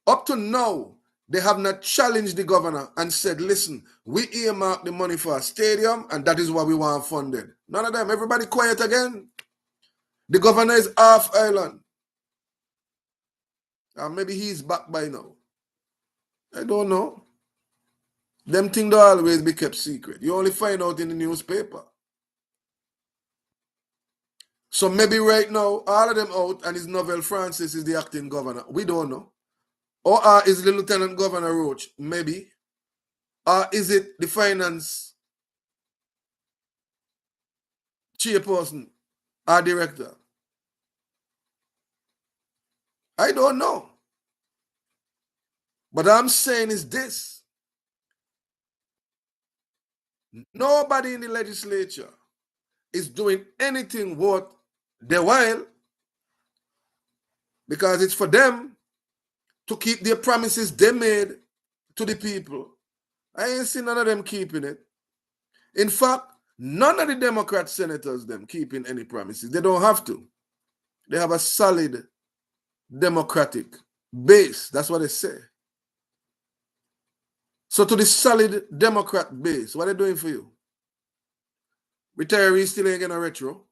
Up to now, they have not challenged the governor and said, listen, we earmark the money for a stadium and that is what we want funded. None of them. Everybody quiet again. The governor is off island. Maybe he's back by now. I don't know. Them things don't always be kept secret. You only find out in the newspaper. So maybe right now, all of them out and his Novel Francis is the acting governor. We don't know. Or is the Lieutenant Governor Roach? Maybe. Or is it the finance chairperson or director? I don't know. But I'm saying is this. Nobody in the legislature is doing anything worth their while, because it's for them to keep their promises they made to the people. I ain't seen none of them keeping it. In fact, none of the Democrat senators them keeping any promises. They don't have to. They have a solid Democratic base. That's what they say. So to the solid Democrat base, what are they doing for you? Retirees still ain't getting a retro.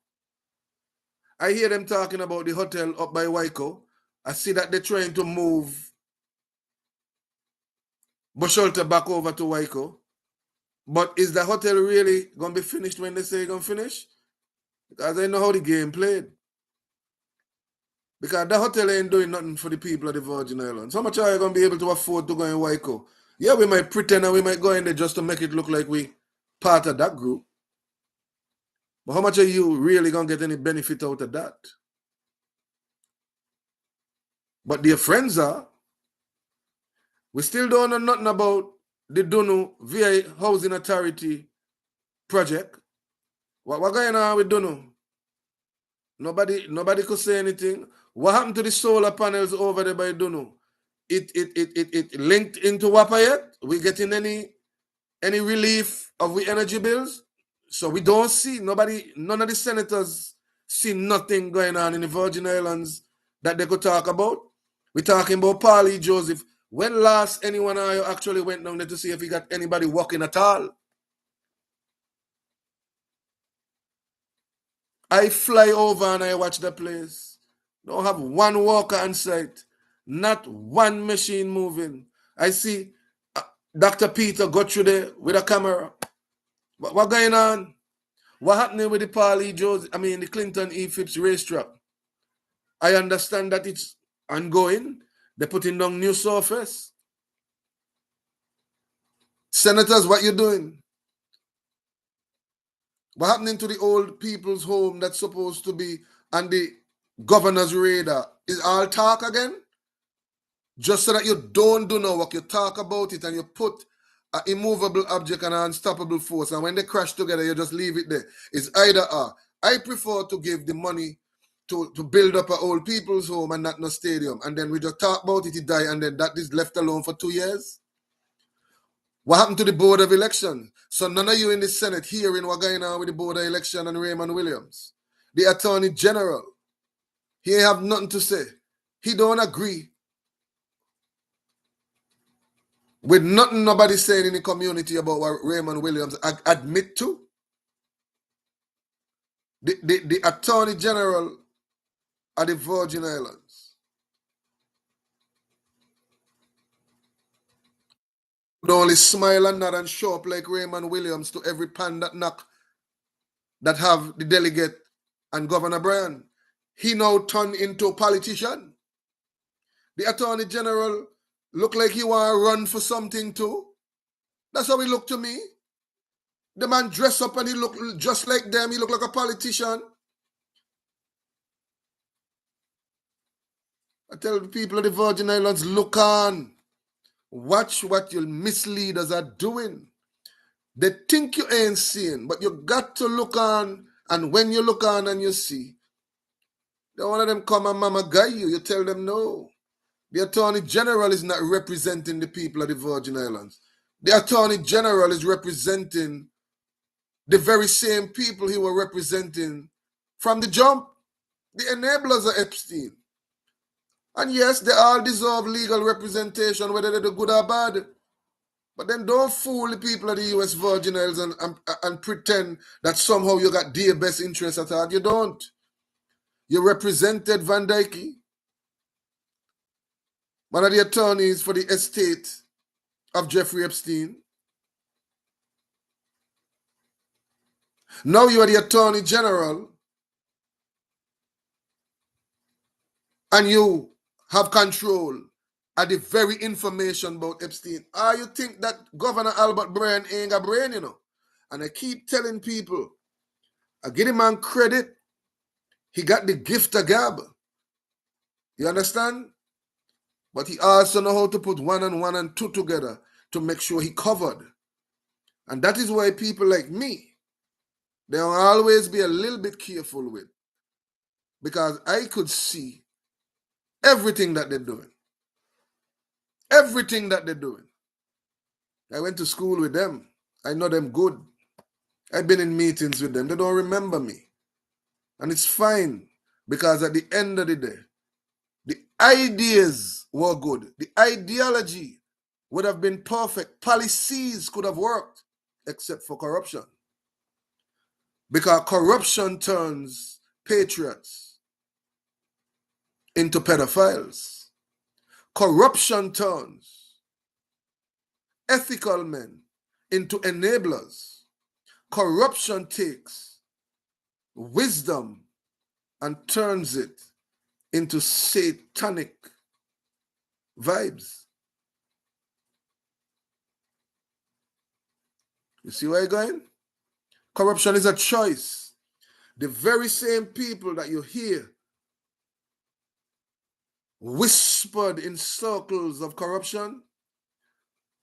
I hear them talking about the hotel up by Waiko. I see that they're trying to move Busholta back over to Waiko. But is the hotel really going to be finished when they say it's going to finish? Because I know how the game played. Because the hotel ain't doing nothing for the people of the Virgin Islands. How much are you going to be able to afford to go in Waiko? Yeah, we might pretend and we might go in there just to make it look like we part of that group. But how much are you really going to get any benefit out of that? But their friends are. We still don't know nothing about the Dunu VA Housing Authority project. What going on with Dunu? Nobody could say anything. What happened to the solar panels over there by Dunu? It linked into WAPA yet? We getting any relief of the energy bills? So we don't see none of the senators see nothing going on in the Virgin Islands that they could talk about. We're talking about Paulie Joseph. When last anyone of you actually went down there to see if he got anybody walking at all? I fly over and I watch the place. Don't have one walker on site. Not one machine moving. I see Dr. Peter go through there with a camera. What going on? What happening with the the Clinton E. Phipps racetrack? I understand that it's ongoing. They're putting down new surface. Senators, what you doing? What happening to the old people's home that's supposed to be on the governor's radar? Is all talk again? Just so that you don't do no work, you talk about it and you put an immovable object and an unstoppable force, and when they crash together, you just leave it there. It's either or. I prefer to give the money to build up an old people's home and not no stadium, and then we just talk about it, it die, and then that is left alone for 2 years. What happened to the Board of Election? So none of you in the Senate hearing what going on with the Board of Election and Raymond Williams. The Attorney General, he ain't have nothing to say. He don't agree with nothing nobody saying in the community about what Raymond Williams admit to. The Attorney General of the Virgin Islands would only smile and nod and show up like Raymond Williams to every pan that knock that have the delegate and Governor Bryan. He now turned into a politician. The Attorney General look like he want to run for something too. That's how he look to me. The man dress up and he look just like them. He look like a politician. I tell the people of the Virgin Islands, look on. Watch what your misleaders are doing. They think you ain't seeing, but you got to look on. And when you look on and you see, then one of them come and mama guy you. You tell them no. The Attorney General is not representing the people of the Virgin Islands. The Attorney General is representing the very same people he was representing from the jump. The enablers of Epstein. And yes, they all deserve legal representation, whether they're good or bad. But then don't fool the people of the U.S. Virgin Islands and pretend that somehow you got their best interests at heart. You don't. You represented Van Dyke, one of the attorneys for the estate of Jeffrey Epstein. Now you are the Attorney General and you have control of the very information about Epstein. You think that Governor Albert Bryan ain't got brain, you know? And I keep telling people, I give him man credit. He got the gift of gab. You understand? But he also know how to put one and two together to make sure he covered. And that is why people like me, they'll always be a little bit careful with. Because I could see everything that they're doing. Everything that they're doing. I went to school with them. I know them good. I've been in meetings with them. They don't remember me. And it's fine. Because at the end of the day, the ideas were good. The ideology would have been perfect. Policies could have worked, except for corruption. Because corruption turns patriots into pedophiles. Corruption turns ethical men into enablers. Corruption takes wisdom and turns it into satanic vibes. You see where you're going? Corruption is a choice. The very same people that you hear whispered in circles of corruption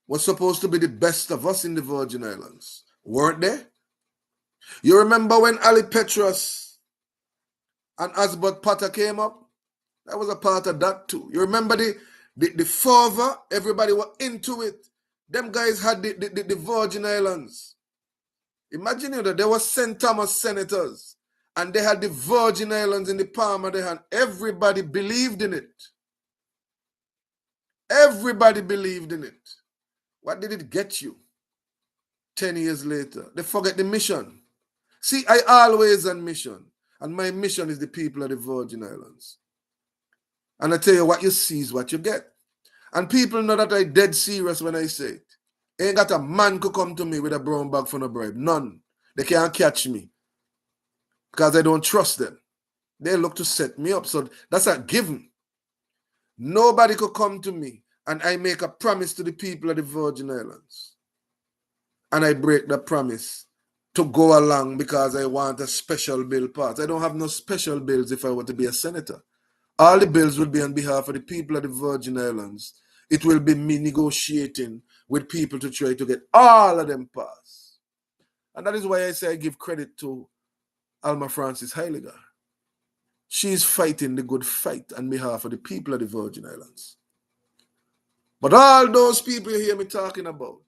were supposed to be the best of us in the Virgin Islands, weren't they? You remember when Ali Petros and Asbot Potter came up? That was a part of that too. You remember the fervor? Everybody were into it. Them guys had the Virgin Islands. Imagine that there were St. Thomas senators and they had the Virgin Islands in the palm of their hand. Everybody believed in it. Everybody believed in it. What did it get you? 10 years later, they forget the mission. See, I always on mission. And my mission is the people of the Virgin Islands. And I tell you, what you see is what you get. And people know that I'm dead serious when I say it. Ain't got a man could come to me with a brown bag for no bribe. None. They can't catch me. Because I don't trust them. They look to set me up. So that's a given. Nobody could come to me and I make a promise to the people of the Virgin Islands. And I break the promise to go along because I want a special bill passed. I don't have no special bills if I were to be a senator. All the bills will be on behalf of the people of the Virgin Islands. It will be me negotiating with people to try to get all of them passed. And that is why I say I give credit to Alma Francis Heiliger. She's fighting the good fight on behalf of the people of the Virgin Islands. But all those people you hear me talking about,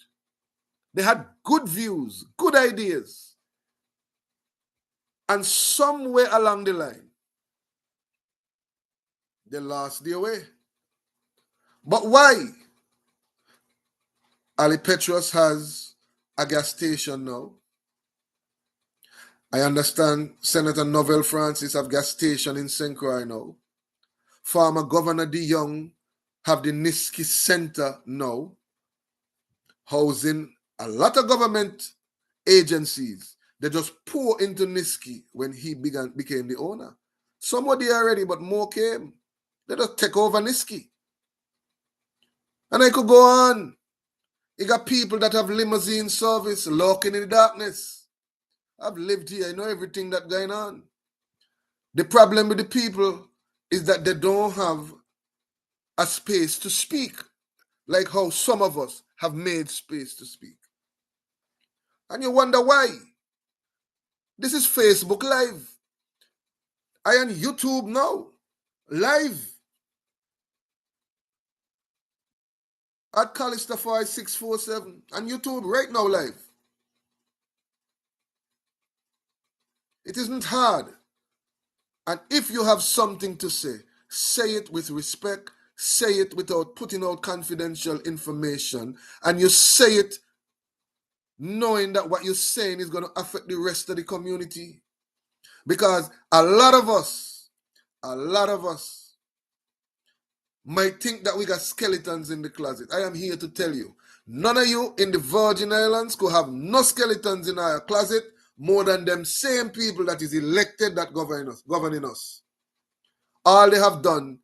they had good views, good ideas. And somewhere along the line, they lost their way. But why? Ali Petros has a gas station now. I understand Senator Novell Francis have gas station in St. Croix now. Former Governor De Young have the Niski Center now, housing a lot of government agencies. They just pour into Niski when he became the owner. Some were there already, but more came. They just take over Niski. And I could go on. You got people that have limousine service, lurking in the darkness. I've lived here. I know everything that's going on. The problem with the people is that they don't have a space to speak, like how some of us have made space to speak. And you wonder why. This is Facebook Live. I am YouTube now, live. At Collister Fahie 647 and YouTube right now live. It isn't hard. And if you have something to say it with respect, say it without putting out confidential information, and you say it knowing that what you're saying is going to affect the rest of the community. Because a lot of us might think that we got skeletons in the closet. I am here to tell you, none of you in the Virgin Islands could have no skeletons in our closet more than them same people that is elected that governing us. All they have done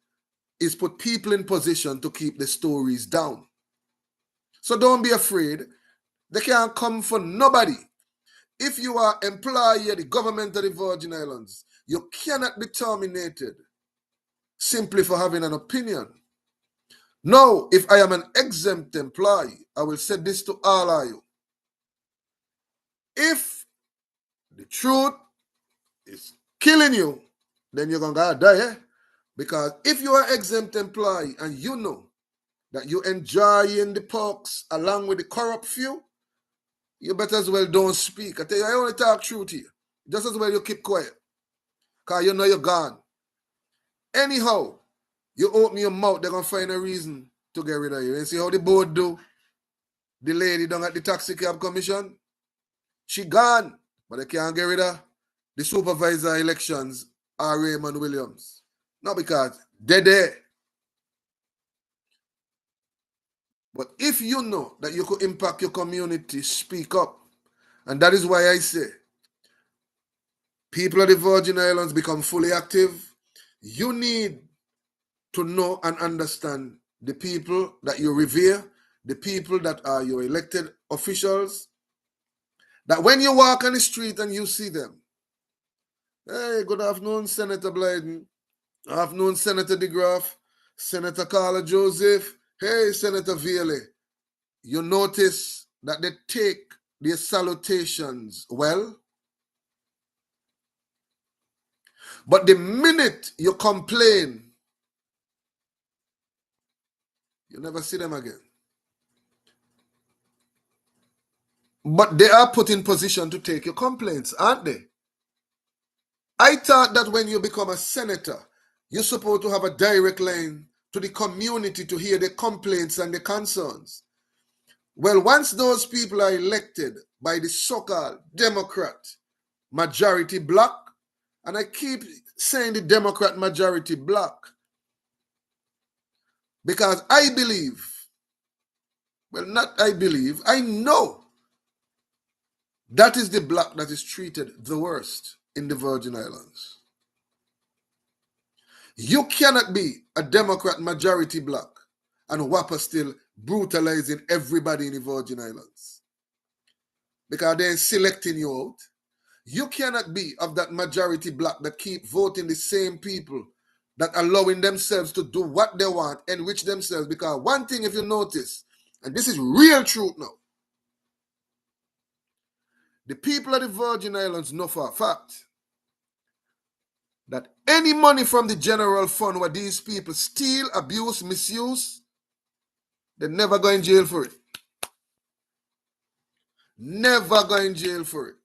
is put people in position to keep the stories down. So don't be afraid. They can't come for nobody. If you are employee of the government of the Virgin Islands, you cannot be terminated simply for having an opinion. No, if I am an exempt employee, I will say this to all of you. If the truth is killing you, then you're going to die, eh? Because if you are exempt employee and you know that you enjoying the perks along with the corrupt few, you better as well don't speak. I tell you, I only talk truth here. Just as well you keep quiet. Because you know you're gone. Anyhow, you open your mouth, they're going to find a reason to get rid of you. And see how the board do? The lady down at the taxi cab commission, she gone. But they can't get rid of the supervisor elections are Raymond Williams. Not because they're there. But if you know that you could impact your community, speak up. And that is why I say, people of the Virgin Islands become fully active. You need to know and understand the people that you revere, the people that are your elected officials, that when you walk on the street and you see them, hey, good afternoon, Senator Blyden. Afternoon, Senator DeGraff, Senator Carla Joseph, hey, Senator Vielle. You notice that they take their salutations well. But the minute you complain, you never see them again. But they are put in position to take your complaints, aren't they? I thought that when you become a senator, you're supposed to have a direct line to the community to hear the complaints and the concerns. Well, once those people are elected by the so-called Democrat majority bloc, and I keep saying the Democrat majority bloc because I believe, well, not I believe, I know that is the bloc that is treated the worst in the Virgin Islands. You cannot be a Democrat majority bloc and WAPA still brutalizing everybody in the Virgin Islands because they're selecting you out. You cannot be of that majority bloc that keep voting the same people that allowing themselves to do what they want, enrich themselves. Because one thing, if you notice, and this is real truth now, the people of the Virgin Islands know for a fact that any money from the general fund where these people steal, abuse, misuse, they never go in jail for it. Never go in jail for it.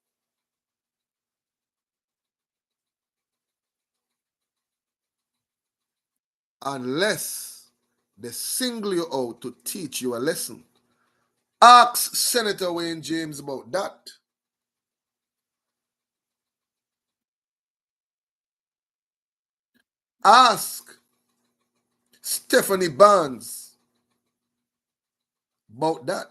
Unless they single you out to teach you a lesson. Ask Senator Wayne James about that. Ask Stephanie Barnes about that.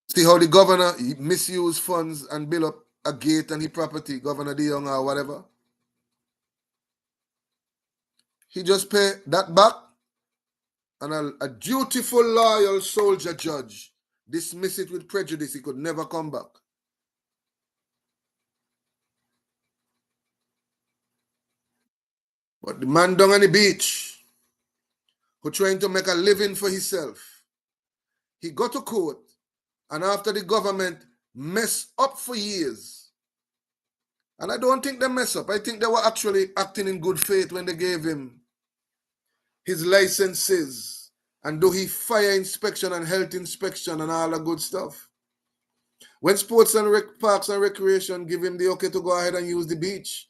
See how the governor misuse funds and build up a gate and his property, Governor De Young or whatever. He just pay that back, and a dutiful, loyal soldier judge dismiss it with prejudice. He could never come back. But the man down on the beach who trying to make a living for himself, he got to court, and after the government mess up for years, and I don't think they mess up. I think they were actually acting in good faith when they gave him his licenses and do his fire inspection and health inspection and all the good stuff. When sports and parks and recreation give him the okay to go ahead and use the beach,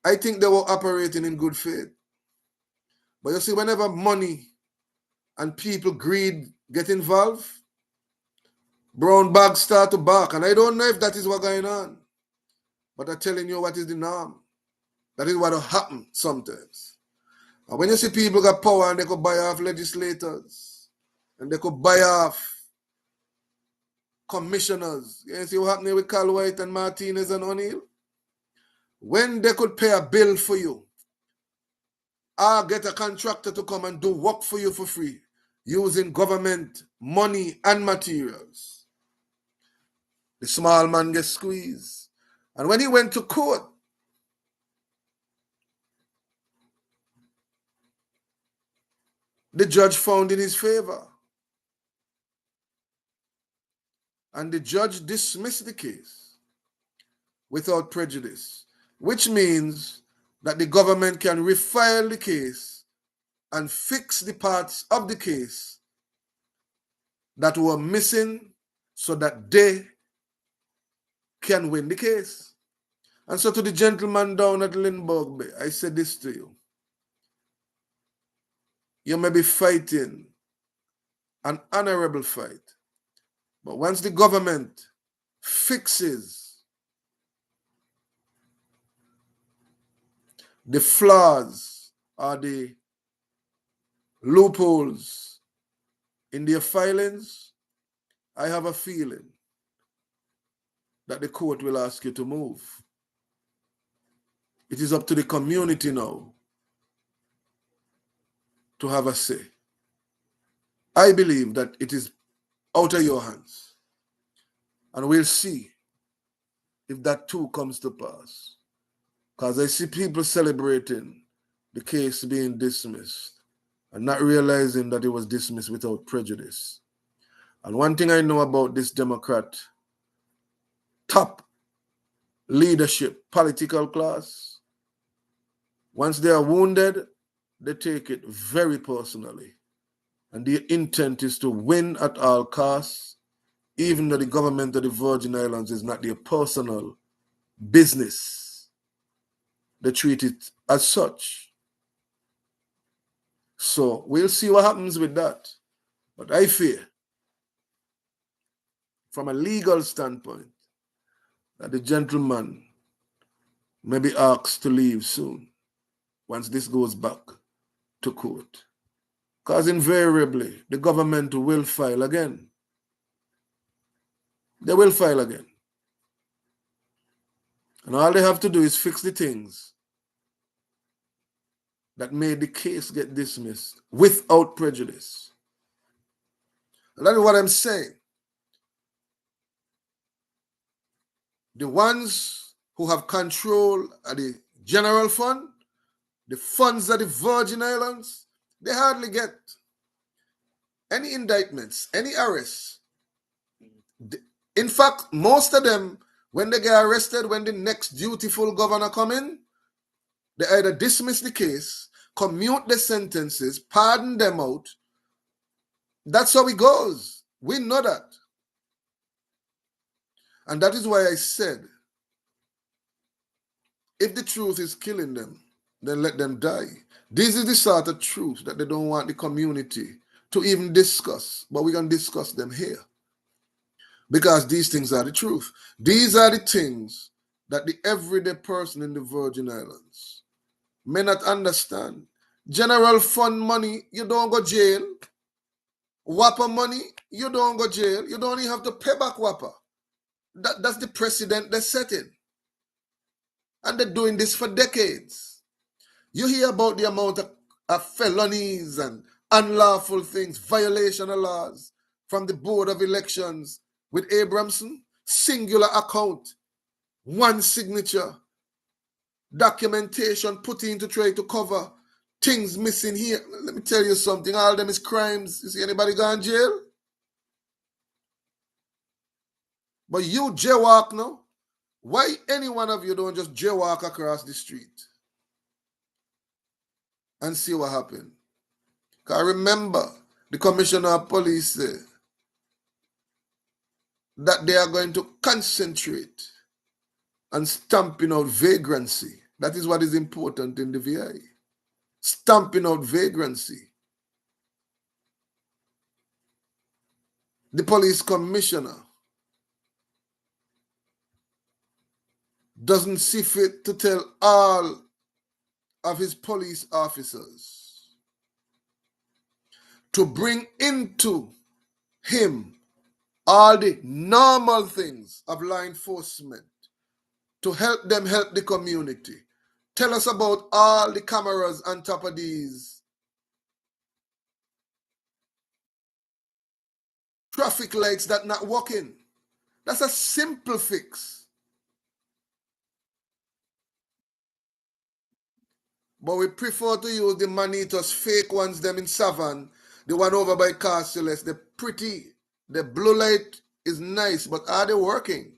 I think they were operating in good faith. But you see, whenever money and people greed get involved, brown bags start to bark. And I don't know if that is what's going on. But I'm telling you what is the norm. That is what will happen sometimes. And when you see people got power and they could buy off legislators and they could buy off commissioners. You see what happening with Carl White and Martinez and O'Neill? When they could pay a bill for you or get a contractor to come and do work for you for free using government money and materials, the small man gets squeezed. And when he went to court, the judge found in his favor. And the judge dismissed the case without prejudice, which means that the government can refile the case and fix the parts of the case that were missing so that they can win the case. And so to the gentleman down at Lindbergh Bay, I said this to you. You may be fighting an honorable fight, but once the government fixes the flaws or the loopholes in their filings, I have a feeling that the court will ask you to move. It is up to the community now to have a say. I believe that it is out of your hands. And we'll see if that too comes to pass. Because I see people celebrating the case being dismissed. and not realizing that it was dismissed without prejudice. And one thing I know about this Democrat top leadership, political class, once they are wounded, they take it very personally. And the intent is to win at all costs, even though the government of the Virgin Islands is not their personal business. They treat it as such. So we'll see what happens with that. But I fear, from a legal standpoint, that the gentleman may be asked to leave soon once this goes back to court. Because invariably, the government will file again. They will file again. And all they have to do is fix the things that made the case get dismissed without prejudice. And that is what I'm saying. The ones who have control of the general fund, the funds of the Virgin Islands, they hardly get any indictments, any arrests. In fact, most of them, when they get arrested, when the next dutiful governor come in, they either dismiss the case, commute the sentences, pardon them out. That's how it goes. We know that. And that is why I said, if the truth is killing them, then let them die. This is the sort of truth that they don't want the community to even discuss, but we can discuss them here. Because these things are the truth. These are the things that the everyday person in the Virgin Islands may not understand. General fund money, you don't go jail. WAPA money, you don't go jail. You don't even have to pay back WAPA. That's the precedent they're setting. And they're doing this for decades. You hear about the amount of felonies and unlawful things, violation of laws from the Board of Elections with Abramson, singular account, one signature, documentation put in to try to cover things missing here. Let me tell you something, all of them is crimes. You see anybody gone jail? But you jaywalk now. Why any one of you don't just jaywalk across the street and see what happened? Because remember, the Commissioner of Police said that they are going to concentrate on stamping out vagrancy. That is what is important in the VI. Stamping out vagrancy. The police commissioner doesn't see fit to tell all of his police officers to bring into him all the normal things of law enforcement to help them help the community. Tell us about all the cameras on top of these traffic lights that not working. That's a simple fix. But we prefer to use the Manitos fake ones, them in Savannah, the one over by Carceles, the pretty, the blue light is nice, but are they working?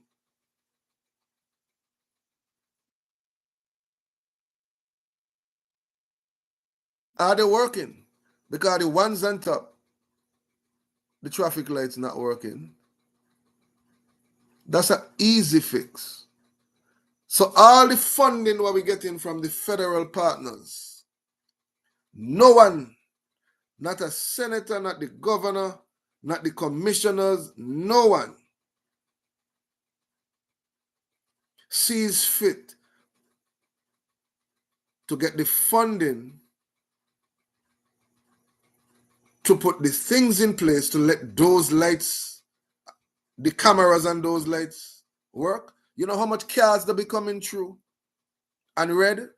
Are they working? Because the ones on top, the traffic lights not working. That's an easy fix. So all the funding what we're getting from the federal partners, no one, not a senator, not the governor, not the commissioners, no one sees fit to get the funding to put the things in place to let those lights, the cameras on those lights work. You know how much cars they'll be coming through and red?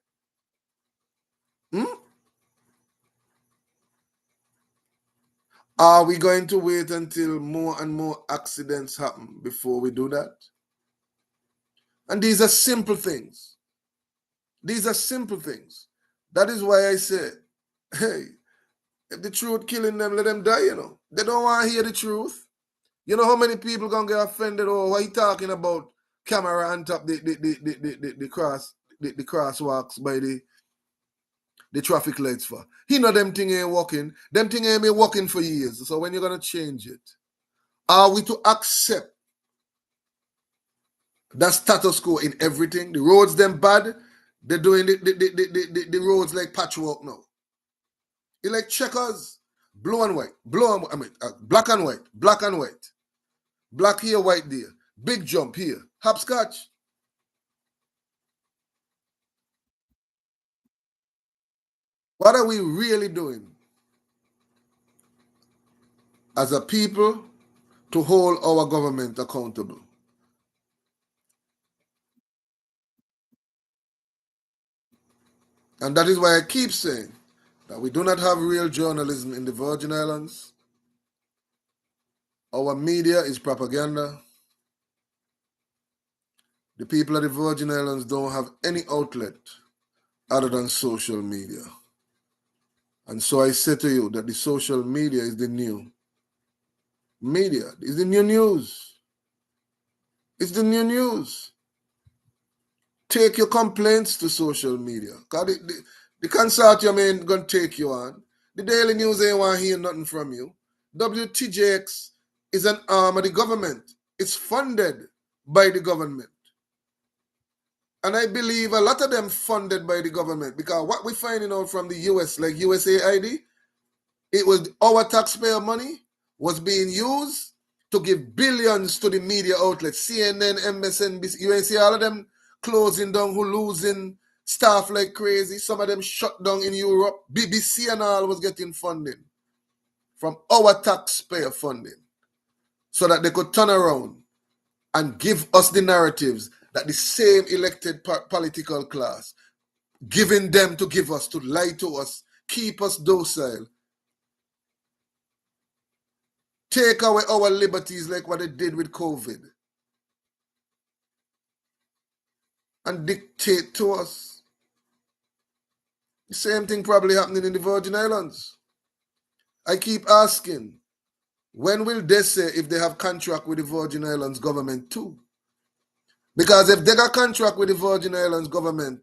Are we going to wait until more and more accidents happen before we do that? And these are simple things. These are simple things. That is why I said, hey, If the truth killing them, let them die, you know. They don't want to hear the truth. You know how many people gonna get offended or what he talking about camera on top the crosswalks by the traffic lights for. He know them thing ain't working. Them thing ain't been working for years. So when you're gonna change it? Are we to accept that status quo in everything? The roads them bad, they're doing the roads like patchwork now. It's like checkers, blue and white, black and white, black and white. Black here, white there. Big jump here. Hopscotch. What are we really doing as a people to hold our government accountable? And that is why I keep saying that we do not have real journalism in the Virgin Islands. Our media is propaganda. The people of the Virgin Islands don't have any outlet other than social media. And so I say to you that the social media is the new media. It's the new news. It's the new news. Take your complaints to social media. Because the consortium ain't going to take you on. The Daily News ain't want to hear nothing from you. WTJX is an arm of the government. It's funded by the government. And I believe a lot of them funded by the government, because what we're finding out from the US, like USAID, it was our taxpayer money was being used to give billions to the media outlets, CNN, MSNBC. You ain't see all of them closing down, who losing staff like crazy. Some of them shut down in Europe. BBC and all was getting funding from our taxpayer funding so that they could turn around and give us the narratives that the same elected political class giving them to give us, to lie to us, keep us docile, take away our liberties like what they did with COVID, and dictate to us. The same thing probably happening in the Virgin Islands. I keep asking, when will they say if they have contract with the Virgin Islands government too? Because if they got contract with the Virgin Islands government,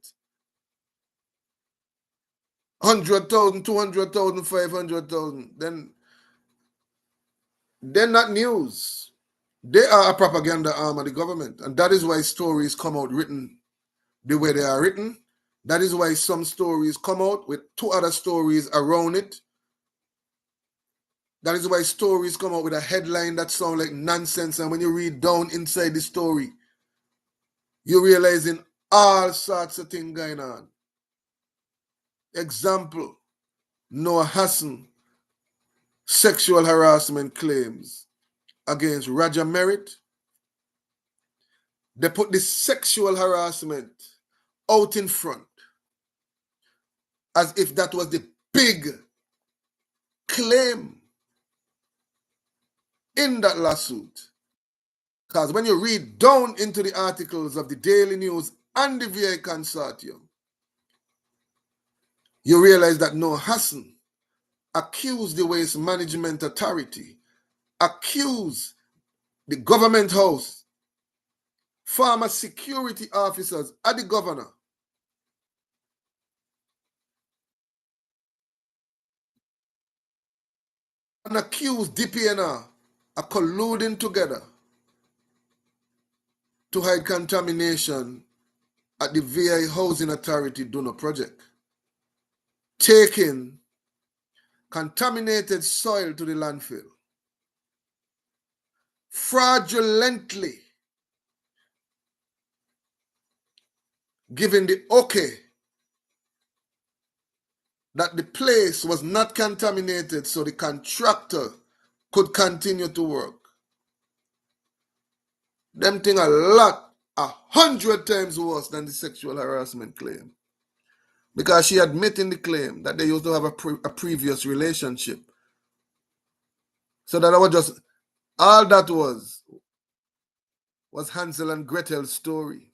100,000, 200,000, 500,000, then they're not news. They are a propaganda arm of the government. And that is why stories come out written the way they are written. That is why some stories come out with two other stories around it. That is why stories come out with a headline that sounds like nonsense. And when you read down inside the story, you're realizing all sorts of things going on. Example, Noah Hassan sexual harassment claims against Roger Merritt. They put the sexual harassment out in front as if that was the big claim in that lawsuit. Because when you read down into the articles of the Daily News and the VA Consortium, you realize that Noah Hassan accused the Waste Management Authority, accused the government house, former security officers at the governor, and accused DPNR of colluding together to hide contamination at the VA Housing Authority Donor project, taking contaminated soil to the landfill, fraudulently giving the okay that the place was not contaminated so the contractor could continue to work. Them thing a lot, 100 times worse than the sexual harassment claim. Because she admitted in the claim that they used to have a previous relationship. So that I was just, all that was Hansel and Gretel's story.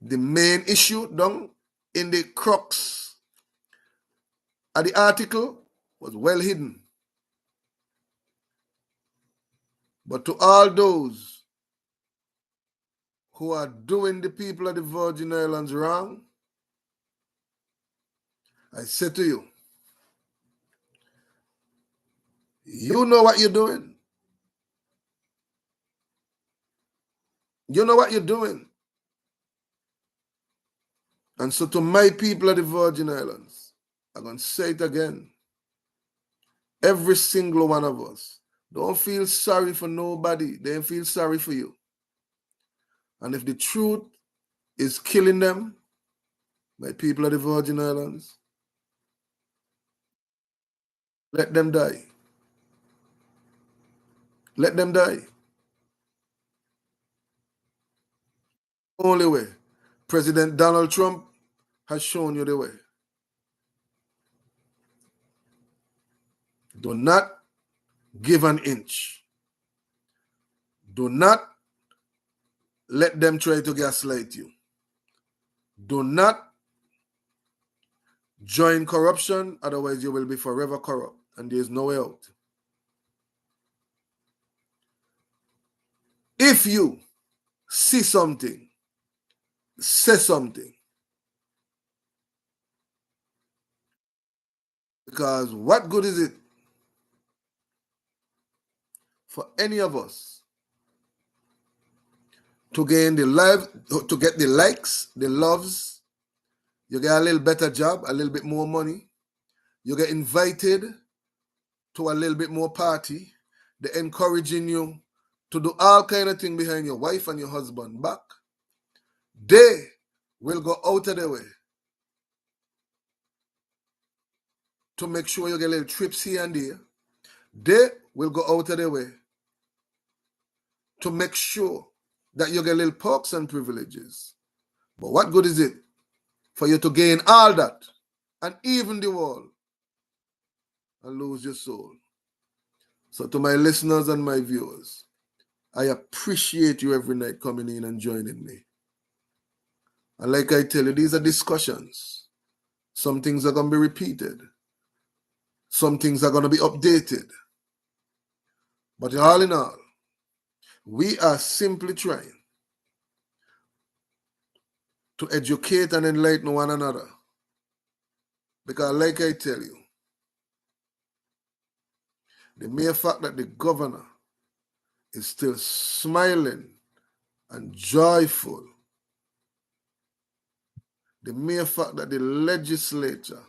The main issue down in the crux And the article was well hidden. But to all those who are doing the people of the Virgin Islands wrong, I say to you, you know what you're doing. You know what you're doing. And so to my people of the Virgin Islands, I'm going to say it again. Every single one of us, don't feel sorry for nobody. They don't feel sorry for you. And if the truth is killing them, my people of the Virgin Islands, let them die. Let them die. Only way. President Donald Trump has shown you the way. Do not give an inch. Do not let them try to gaslight you. Do not join corruption, otherwise you will be forever corrupt, and there is no way out. If you see something, say something. Because what good is it for any of us to gain the life, to get the likes, the loves, you get a little better job, a little bit more money, you get invited to a little bit more party, they're encouraging you to do all kind of things behind your wife and your husband back. They will go out of their way to make sure you get little trips here and there. They will go out of their way to make sure that you get little perks and privileges. But what good is it for you to gain all that and even the world and lose your soul? So to my listeners and my viewers, I appreciate you every night coming in and joining me. And like I tell you, these are discussions. Some things are going to be repeated. Some things are going to be updated. But all in all, we are simply trying to educate and enlighten one another. Because like I tell you, the mere fact that the governor is still smiling and joyful, the mere fact that the legislature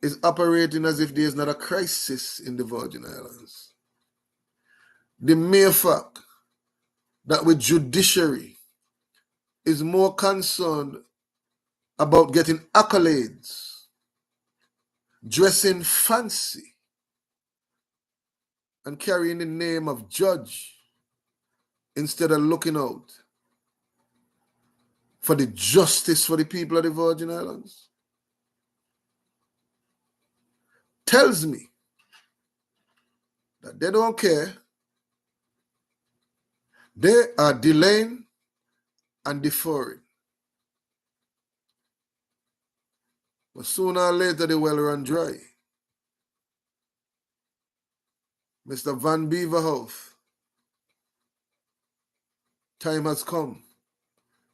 is operating as if there is not a crisis in the Virgin Islands, the mere fact that with judiciary is more concerned about getting accolades, dressing fancy, and carrying the name of judge instead of looking out for the justice for the people of the Virgin Islands, tells me that they don't care. They are delaying and deferring. But sooner or later, they will run dry. Mr. Van Beaverhouse, time has come.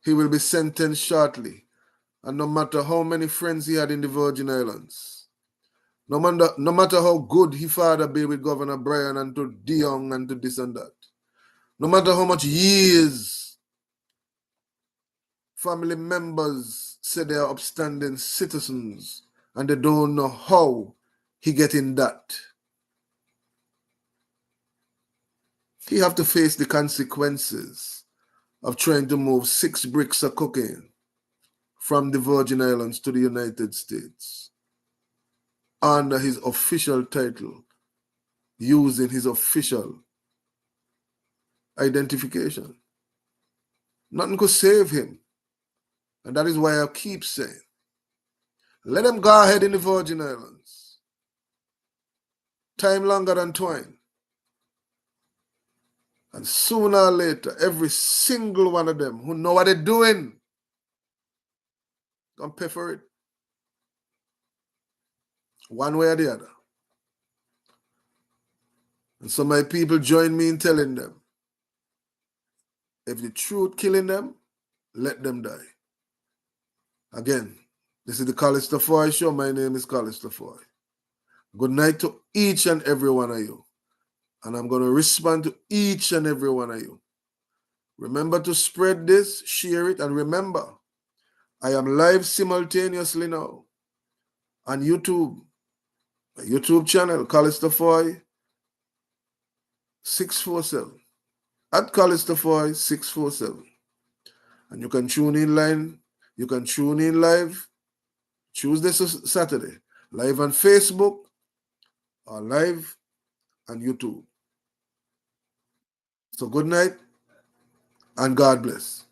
He will be sentenced shortly. And no matter how many friends he had in the Virgin Islands, no matter how good his father be with Governor Bryan and to Dion and to this and that, no matter how much years family members say they are upstanding citizens and they don't know how he get in that, he have to face the consequences of trying to move 6 bricks of cocaine from the Virgin Islands to the United States under his official title, using his official identification. Nothing could save him. And that is why I keep saying, let him go ahead in the Virgin Islands. Time longer than twine. And sooner or later, every single one of them who know what they're doing, gonna pay for it. one way or the other. And so my people join me in telling them, if the truth killing them, let them die. Again, this is the Collister Fahie Show. My name is Collister Fahie. Good night to each and every one of you. And I'm going to respond to each and every one of you. Remember to spread this, share it, and remember, I am live simultaneously now on YouTube. My YouTube channel, Collister Fahie 647. At Collister Fahie 647. And you can tune in live Tuesday to Saturday, live on Facebook or live on YouTube. So good night and God bless.